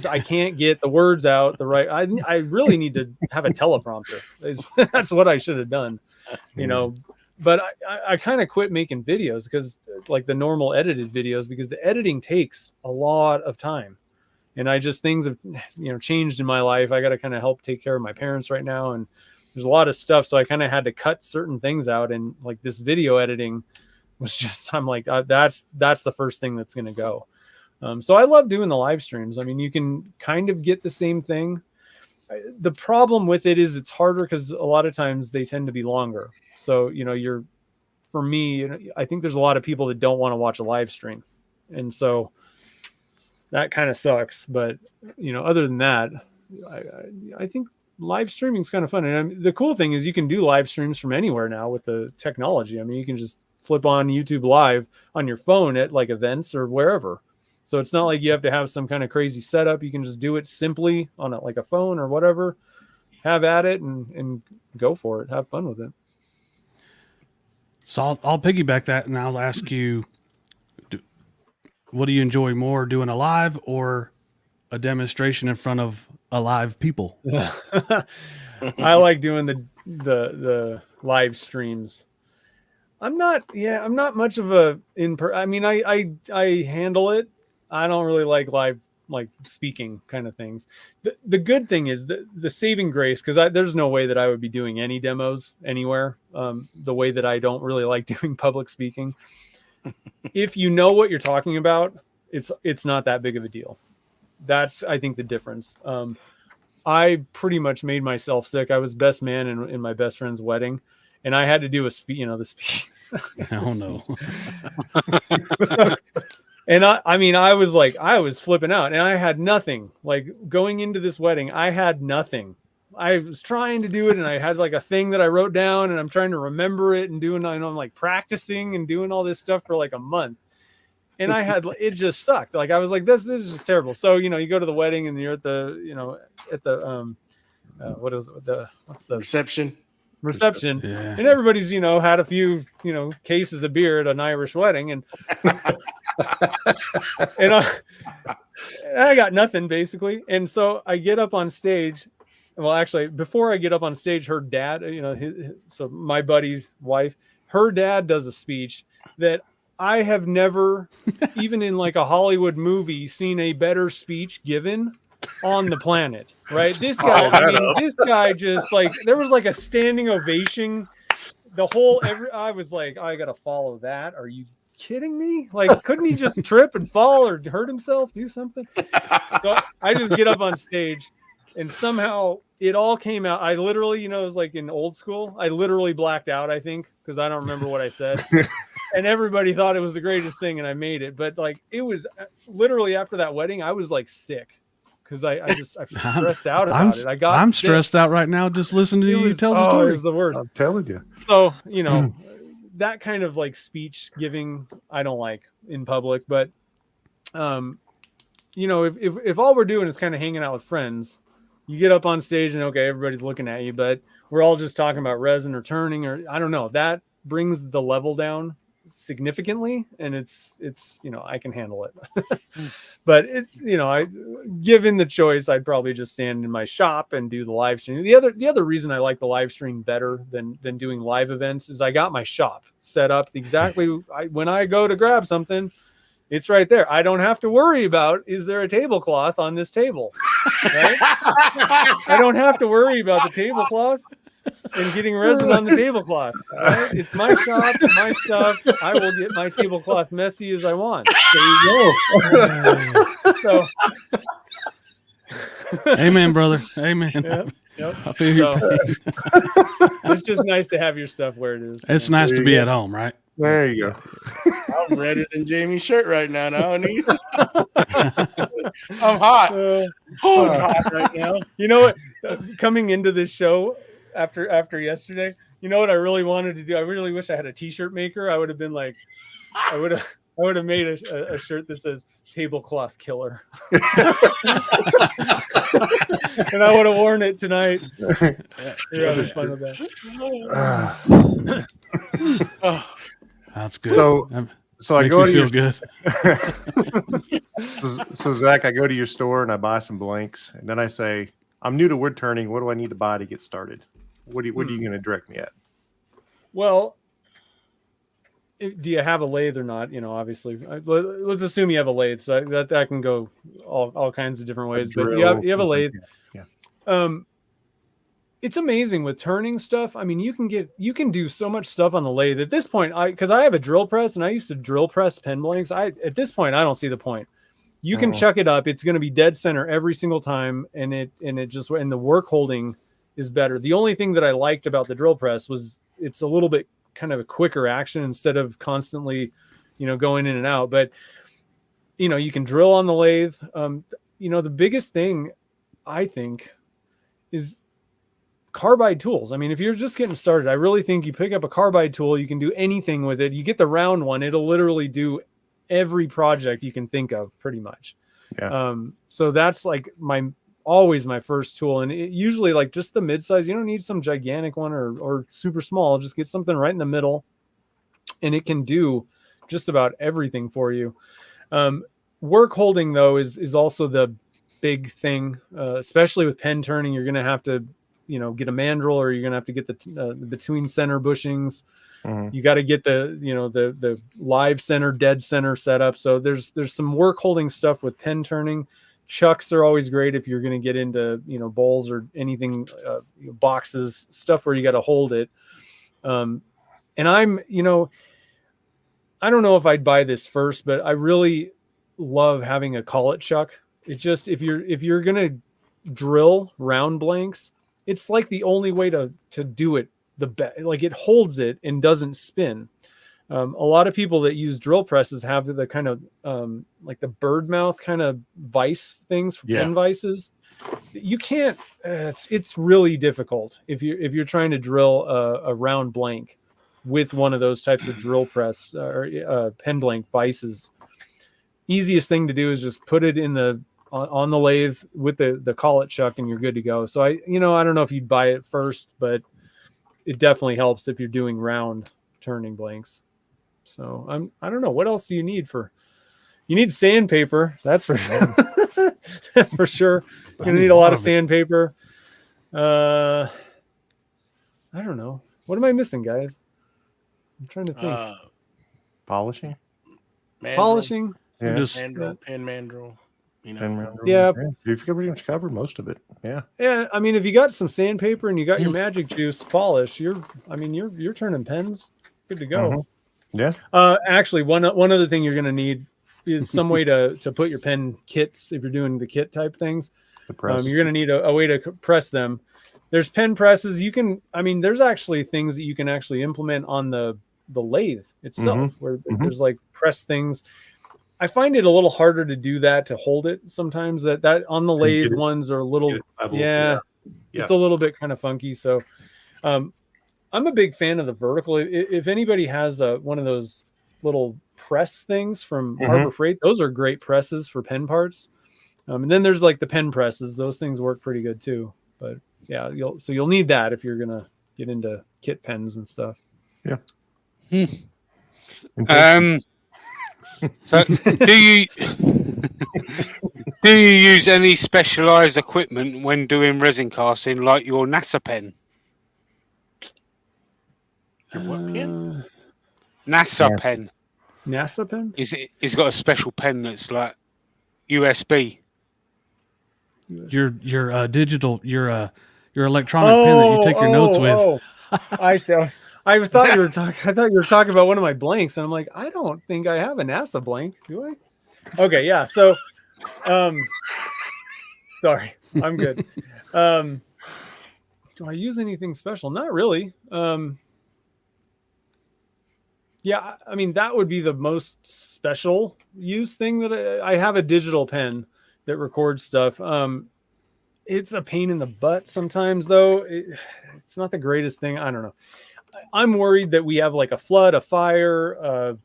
I can't get the words out the right. I really need to have a teleprompter. That's what I should have done, you know. But I kind of quit making videos because like the normal edited videos, because the editing takes a lot of time. And things have, you know, changed in my life. I got to kind of help take care of my parents right now. And there's a lot of stuff. So I kind of had to cut certain things out. And like this video editing was just, I'm like, that's the first thing that's going to go. So I love doing the live streams. I mean, you can kind of get the same thing. The problem with it is it's harder because a lot of times they tend to be longer. So, you know, for me, you know, I think there's a lot of people that don't want to watch a live stream. And so that kind of sucks. But, you know, other than that, I think live streaming is kind of fun. And the cool thing is you can do live streams from anywhere now with the technology. I mean, you can just flip on YouTube Live on your phone at like events or wherever. So it's not like you have to have some kind of crazy setup. You can just do it simply on like a phone or whatever, have at it and go for it. Have fun with it. So I'll piggyback that and I'll ask you, what do you enjoy more, doing a live or a demonstration in front of a live people? I like doing the live streams. I'm not much of a I mean, I handle it. I don't really like live, like speaking kind of things. The good thing is the saving grace, because there's no way that I would be doing any demos anywhere. The way that I don't really like doing public speaking. If you know what you're talking about, it's not that big of a deal. That's, I think, the difference. I pretty much made myself sick. I was best man in my best friend's wedding. And I had to do the speech. Oh no. And I was flipping out and I had nothing. Like going into this wedding, I had nothing. I was trying to do it and I had like a thing that I wrote down and I'm trying to remember it and I'm like practicing and doing all this stuff for like a month. And it just sucked. Like I was like, this is just terrible. So, you know, you go to the wedding and you're at the what's the reception, yeah. And everybody's, you know, had a few, you know, cases of beer at an Irish wedding and and I got nothing basically. And so I get up on stage. Well, actually, before I get up on stage, her dad, you know, so my buddy's wife, her dad does a speech that I have never, even in like a Hollywood movie, seen a better speech given on the planet, right? This guy, this guy just like, there was like a standing ovation. I was like, I got to follow that. Are you kidding me? Like, couldn't he just trip and fall or hurt himself, do something? So I just get up on stage and somehow it all came out. I literally, you know, it was like in old school. I literally blacked out, I think, because I don't remember what I said. And everybody thought it was the greatest thing and I made it. But like, it was literally after that wedding, I was like sick. Because I stressed out about it. I'm stressed out right now just listening to you tell the story. It was the worst. I'm telling you. So, you know, that kind of like speech giving, I don't like in public. But, you know, if all we're doing is kind of hanging out with friends, you get up on stage and, okay, everybody's looking at you, but we're all just talking about resin or turning or I don't know. That brings the level down significantly and it's you know, I can handle it. But it, you know, given the choice, I'd probably just stand in my shop and do the live stream. The other reason I like the live stream better than doing live events is I got my shop set up exactly. When I go to grab something, it's right there. I don't have to worry about, is there a tablecloth on this table? Right? I don't have to worry about the tablecloth and getting resin on the tablecloth. Right? It's my shop, my stuff. I will get my tablecloth messy as I want. There you go. So, Amen, brother. Amen. yep. I feel your pain. It's just nice to have your stuff where it is. It's nice to be at home, right? There you go. I'm redder than Jamie's shirt right now. Now I need. I'm hot. I'm hot right now. You know what? Coming into this show after yesterday, you know what I really wanted to do? I really wish I had a t-shirt maker. I would have been like, I would have made a shirt that says tablecloth killer. And I would have worn it tonight. You're having fun with that. That's good. So I Makes go me to feel your good. so Zach, I go to your store and I buy some blanks, and then I say, I'm new to wood turning. What do I need to buy to get started? What are you going to direct me at? Well, do you have a lathe or not? You know, obviously, let's assume you have a lathe. So that can go all kinds of different ways. But you have a lathe. Yeah. It's amazing with turning stuff. I mean, you can do so much stuff on the lathe at this point. Because I have a drill press and I used to drill press pen blanks. At this point, I don't see the point. You can chuck it up. It's going to be dead center every single time, and the work holding is better. The only thing that I liked about the drill press was it's a little bit kind of a quicker action instead of constantly, going in and out. But you can drill on the lathe. The biggest thing I think is carbide tools. I mean, if you're just getting started, I really think you pick up a carbide tool, you can do anything with it. You get the round one, it'll literally do every project you can think of pretty much. Yeah. So that's like always my first tool. And it usually like just the mid-size, you don't need some gigantic one or super small, just get something right in the middle and it can do just about everything for you. Work holding though is also the big thing, especially with pen turning. You're going to have to get a mandrel, or you're going to have to get the between center bushings. Mm-hmm. You got to get the live center, dead center setup. So there's some work holding stuff with pen turning. Chucks are always great if you're going to get into, bowls or anything, boxes, stuff where you got to hold it. And I'm, I don't know if I'd buy this first, but I really love having a collet chuck. It's just, if you're going to drill round blanks, it's like the only way to do it the best. Like it holds it and doesn't spin. A lot of people that use drill presses have the kind of like the bird mouth kind of vise things for pen vices. You can't. It's really difficult if you're trying to drill a round blank with one of those types of drill press or pen blank vices. Easiest thing to do is just put it on the lathe with the collet chuck and you're good to go. So I don't know if you'd buy it first, but it definitely helps if you're doing round turning blanks. So I don't know. What else do you need you need sandpaper. That's for sure. That's for sure. You're going to need a lot of sandpaper. I don't know. What am I missing, guys? I'm trying to think. Polishing. Polishing. Yeah. Mandrel, pen mandrel. Yeah. You've pretty much covered most of it. Yeah. Yeah. I mean, if you got some sandpaper and you got your magic juice polish, you're turning pens. Good to go. Mm-hmm. Yeah. Actually, one other thing you're going to need is some way to put your pen kits. If you're doing the kit type things, you're going to need a way to press them. There's pen presses. There's actually things that you can actually implement on the lathe itself, where there's like press things. I find it a little harder to do that, to hold it sometimes. That on the lathe ones are a little, it's a little bit kind of funky. So I'm a big fan of the vertical. If anybody has one of those little press things from Harbor Freight, those are great presses for pen parts. And then there's like the pen presses. Those things work pretty good too. But yeah, you'll need that if you're going to get into kit pens and stuff. Yeah. So do you use any specialized equipment when doing resin casting, like your NASA pen? Your what pen? NASA pen. NASA pen? It's got a special pen that's like USB. Your digital your electronic pen that you take your notes with. I see. I thought you were talking about one of my blanks, and I'm like, I don't think I have a NASA blank, do I? Okay, yeah. So, sorry, I'm good. Do I use anything special? Not really. Yeah, I mean, that would be the most special use thing that I have a digital pen that records stuff. It's a pain in the butt sometimes, though. It's not the greatest thing. I don't know. I'm worried that we have like a flood, a fire, a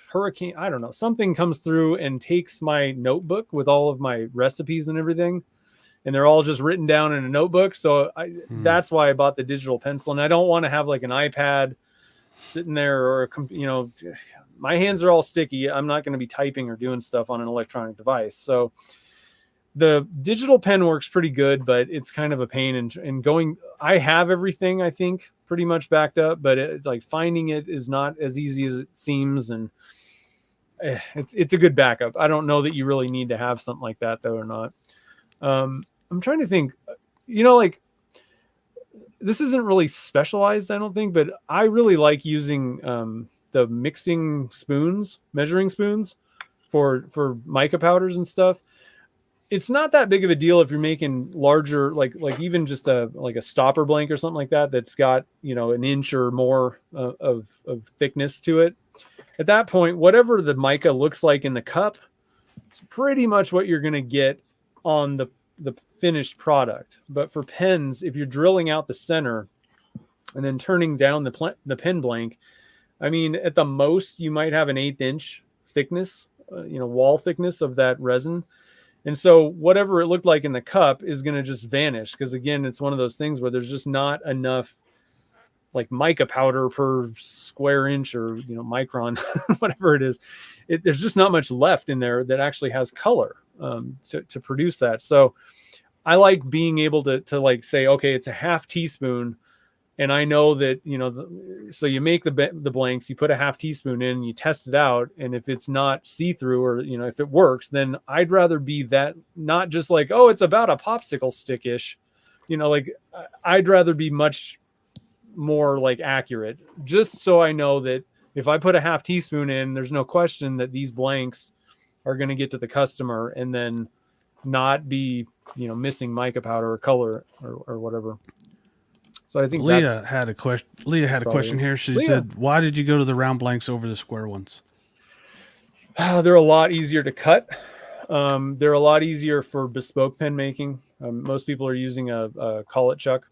hurricane. I don't know. Something comes through and takes my notebook with all of my recipes and everything. And they're all just written down in a notebook. So that's why I bought the digital pencil. And I don't want to have like an iPad sitting there or, my hands are all sticky. I'm not going to be typing or doing stuff on an electronic device. So the digital pen works pretty good, but it's kind of a pain. And going, I have everything, I think, pretty much backed up, but it's like finding it is not as easy as it seems. And it's a good backup. I don't know that you really need to have something like that, though, or not. I'm trying to think, like, this isn't really specialized, I don't think, but I really like using the mixing spoons, measuring spoons for mica powders and stuff. It's not that big of a deal if you're making larger, like even just a stopper blank or something like that, that's got, an inch or more of thickness to it. At that point, whatever the mica looks like in the cup, it's pretty much what you're going to get on the finished product. But for pens, if you're drilling out the center and then turning down the pen blank, I mean, at the most you might have an 1/8 inch thickness, wall thickness of that resin. And so whatever it looked like in the cup is going to just vanish. Because again, it's one of those things where there's just not enough like mica powder per square inch or, micron, whatever it is. There's just not much left in there that actually has color to produce that. So I like being able to like say, okay, it's a 1/2 teaspoon. And I know that, so you make the blanks, you put a 1/2 teaspoon in, you test it out. And if it's not see-through or, if it works, then I'd rather be that, not just like, oh, it's about a popsicle stick-ish, like I'd rather be much more like accurate, just so I know that if I put a 1/2 teaspoon in, there's no question that these blanks are going to get to the customer and then not be, missing mica powder or color or whatever. So I think Leah had a question. Leah had a question here. She said, "Why did you go to the round blanks over the square ones?" They're a lot easier to cut. They're a lot easier for bespoke pen making. Most people are using a collet chuck,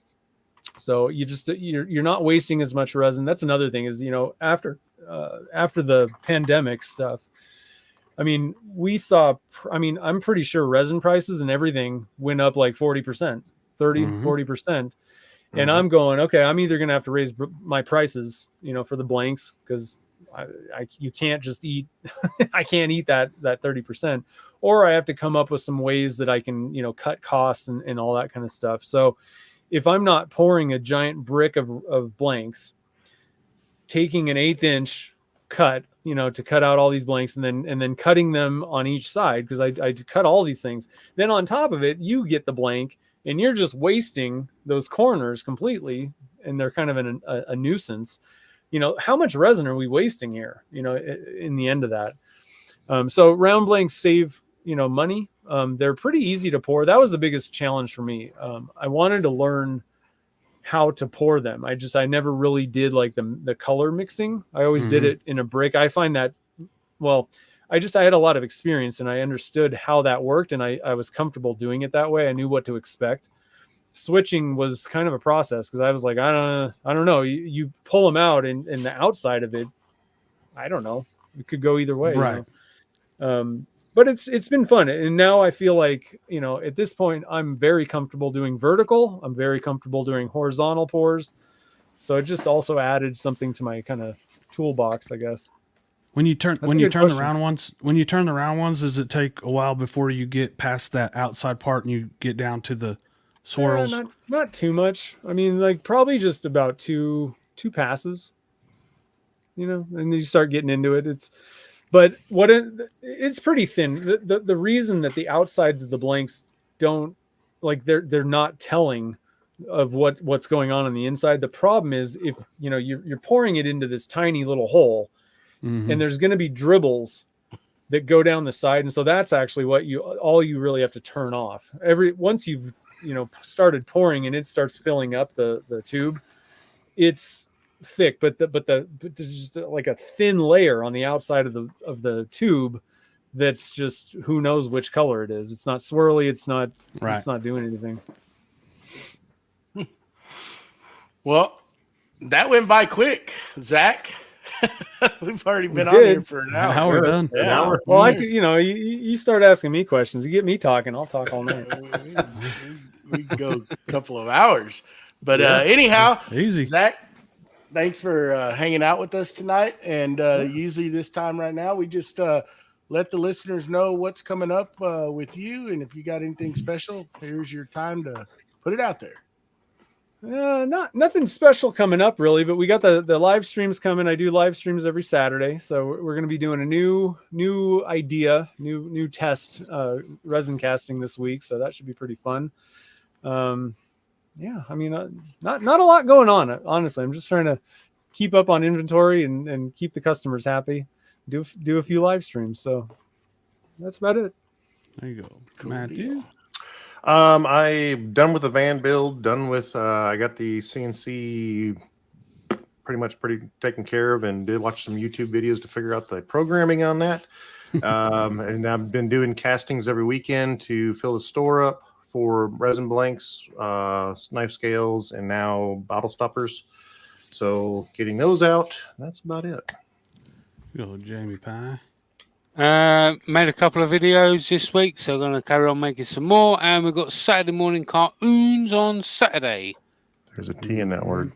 so you're not wasting as much resin. That's another thing is after the pandemic stuff. I mean, I'm pretty sure resin prices and everything went up like 40%, 40%. And I'm going, okay, I'm either going to have to raise my prices, for the blanks, because you can't just eat, I can't eat that 30%, or I have to come up with some ways that I can, cut costs and all that kind of stuff. So if I'm not pouring a giant brick of blanks, taking an 1/8 inch cut, to cut out all these blanks and then cutting them on each side, because I cut all these things. Then on top of it, you get the blank and you're just wasting those corners completely. And they're kind of a nuisance. How much resin are we wasting here, in the end of that? So round blanks save, money. They're pretty easy to pour. That was the biggest challenge for me. I wanted to learn how to pour them. I never really did like the color mixing. I always did it in a brick. I find that, I had a lot of experience and I understood how that worked, and I was comfortable doing it that way. I knew what to expect. Switching was kind of a process because I was like, I don't know. You pull them out and the outside of it, I don't know. It could go either way. Right. But it's been fun. And now I feel like, at this point, I'm very comfortable doing vertical. I'm very comfortable doing horizontal pours. So it just also added something to my kind of toolbox, I guess. When you turn the round ones, does it take a while before you get past that outside part and you get down to the swirls? Not too much. I mean, like probably just about two passes, and then you start getting into it. It's pretty thin. The reason that the outsides of the blanks don't like they're not telling of what's going on the inside. The problem is if you're pouring it into this tiny little hole, and there's going to be dribbles that go down the side, and so that's actually what you really have to turn off. Once you've started pouring and it starts filling up the tube, it's thick, but there's just like a thin layer on the outside of the tube that's just who knows which color it is. It's not swirly, it's not doing anything. Well, that went by quick, Zach. We've already been on here for an hour. Now we're done. Yeah. An hour. Well, I could, you start asking me questions, you get me talking, I'll talk all night. We can go a couple of hours. But anyhow, Easy. Zach, thanks for hanging out with us tonight. And usually this time right now, we just let the listeners know what's coming up with you. And if you got anything special, here's your time to put it out there. Nothing special coming up really, but we got the live streams coming. I do live streams every Saturday, so we're going to be doing a new idea, new test resin casting this week, so that should be pretty fun. Yeah, I mean, not a lot going on, honestly. I'm just trying to keep up on inventory and keep the customers happy. Do a few live streams, so that's about it. There you go. Cool Matthew. deal. I'm done with the van build, done with, I got the CNC pretty taken care of, and did watch some YouTube videos to figure out the programming on that. And I've been doing castings every weekend to fill the store up for resin blanks, knife scales, and now bottle stoppers. So getting those out, that's about it. Go, Jamie Pie. Made a couple of videos this week, so I'm going to carry on making some more. And we've got Saturday morning cartoons on Saturday. There's a T in that word.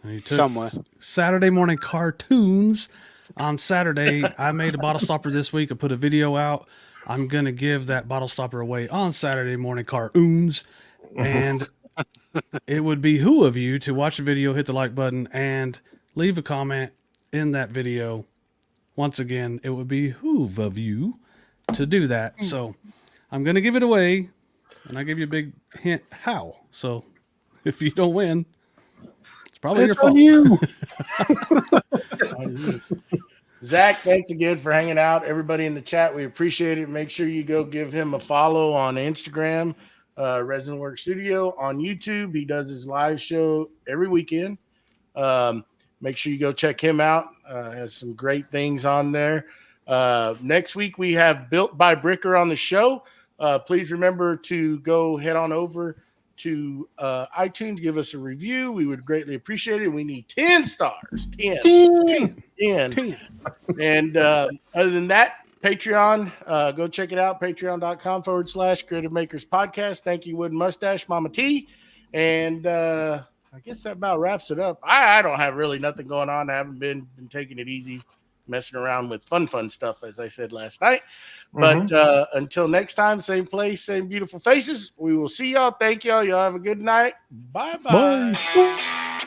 And he took Somewhere. Saturday morning cartoons on Saturday. I made a bottle stopper this week. I put a video out. I'm going to give that bottle stopper away on Saturday morning cartoons. And it would behoove of you to watch the video, hit the like button, and leave a comment in that video. Once again, it would behoove of you to do that. So I'm going to give it away, and I give you a big hint how. So if you don't win, it's probably your fault. On you. Zach, thanks again for hanging out. Everybody in the chat, we appreciate it. Make sure you go give him a follow on Instagram, Resin Werks Studio. On YouTube, he does his live show every weekend. Make sure you go check him out. Has some great things on there. Next week, we have Built by Bricker on the show. Please remember to go head on over to iTunes, give us a review. We would greatly appreciate it. We need 10 stars. 10. And other than that, Patreon, go check it out. Patreon.com/Creative Makers Podcast. Thank you, Wood Mustache, Mama T. And I guess that about wraps it up. I don't have really nothing going on. I haven't been taking it easy, messing around with fun stuff, as I said last night. But until next time, same place, same beautiful faces. We will see y'all. Thank y'all. Y'all have a good night. Bye-bye. Bye.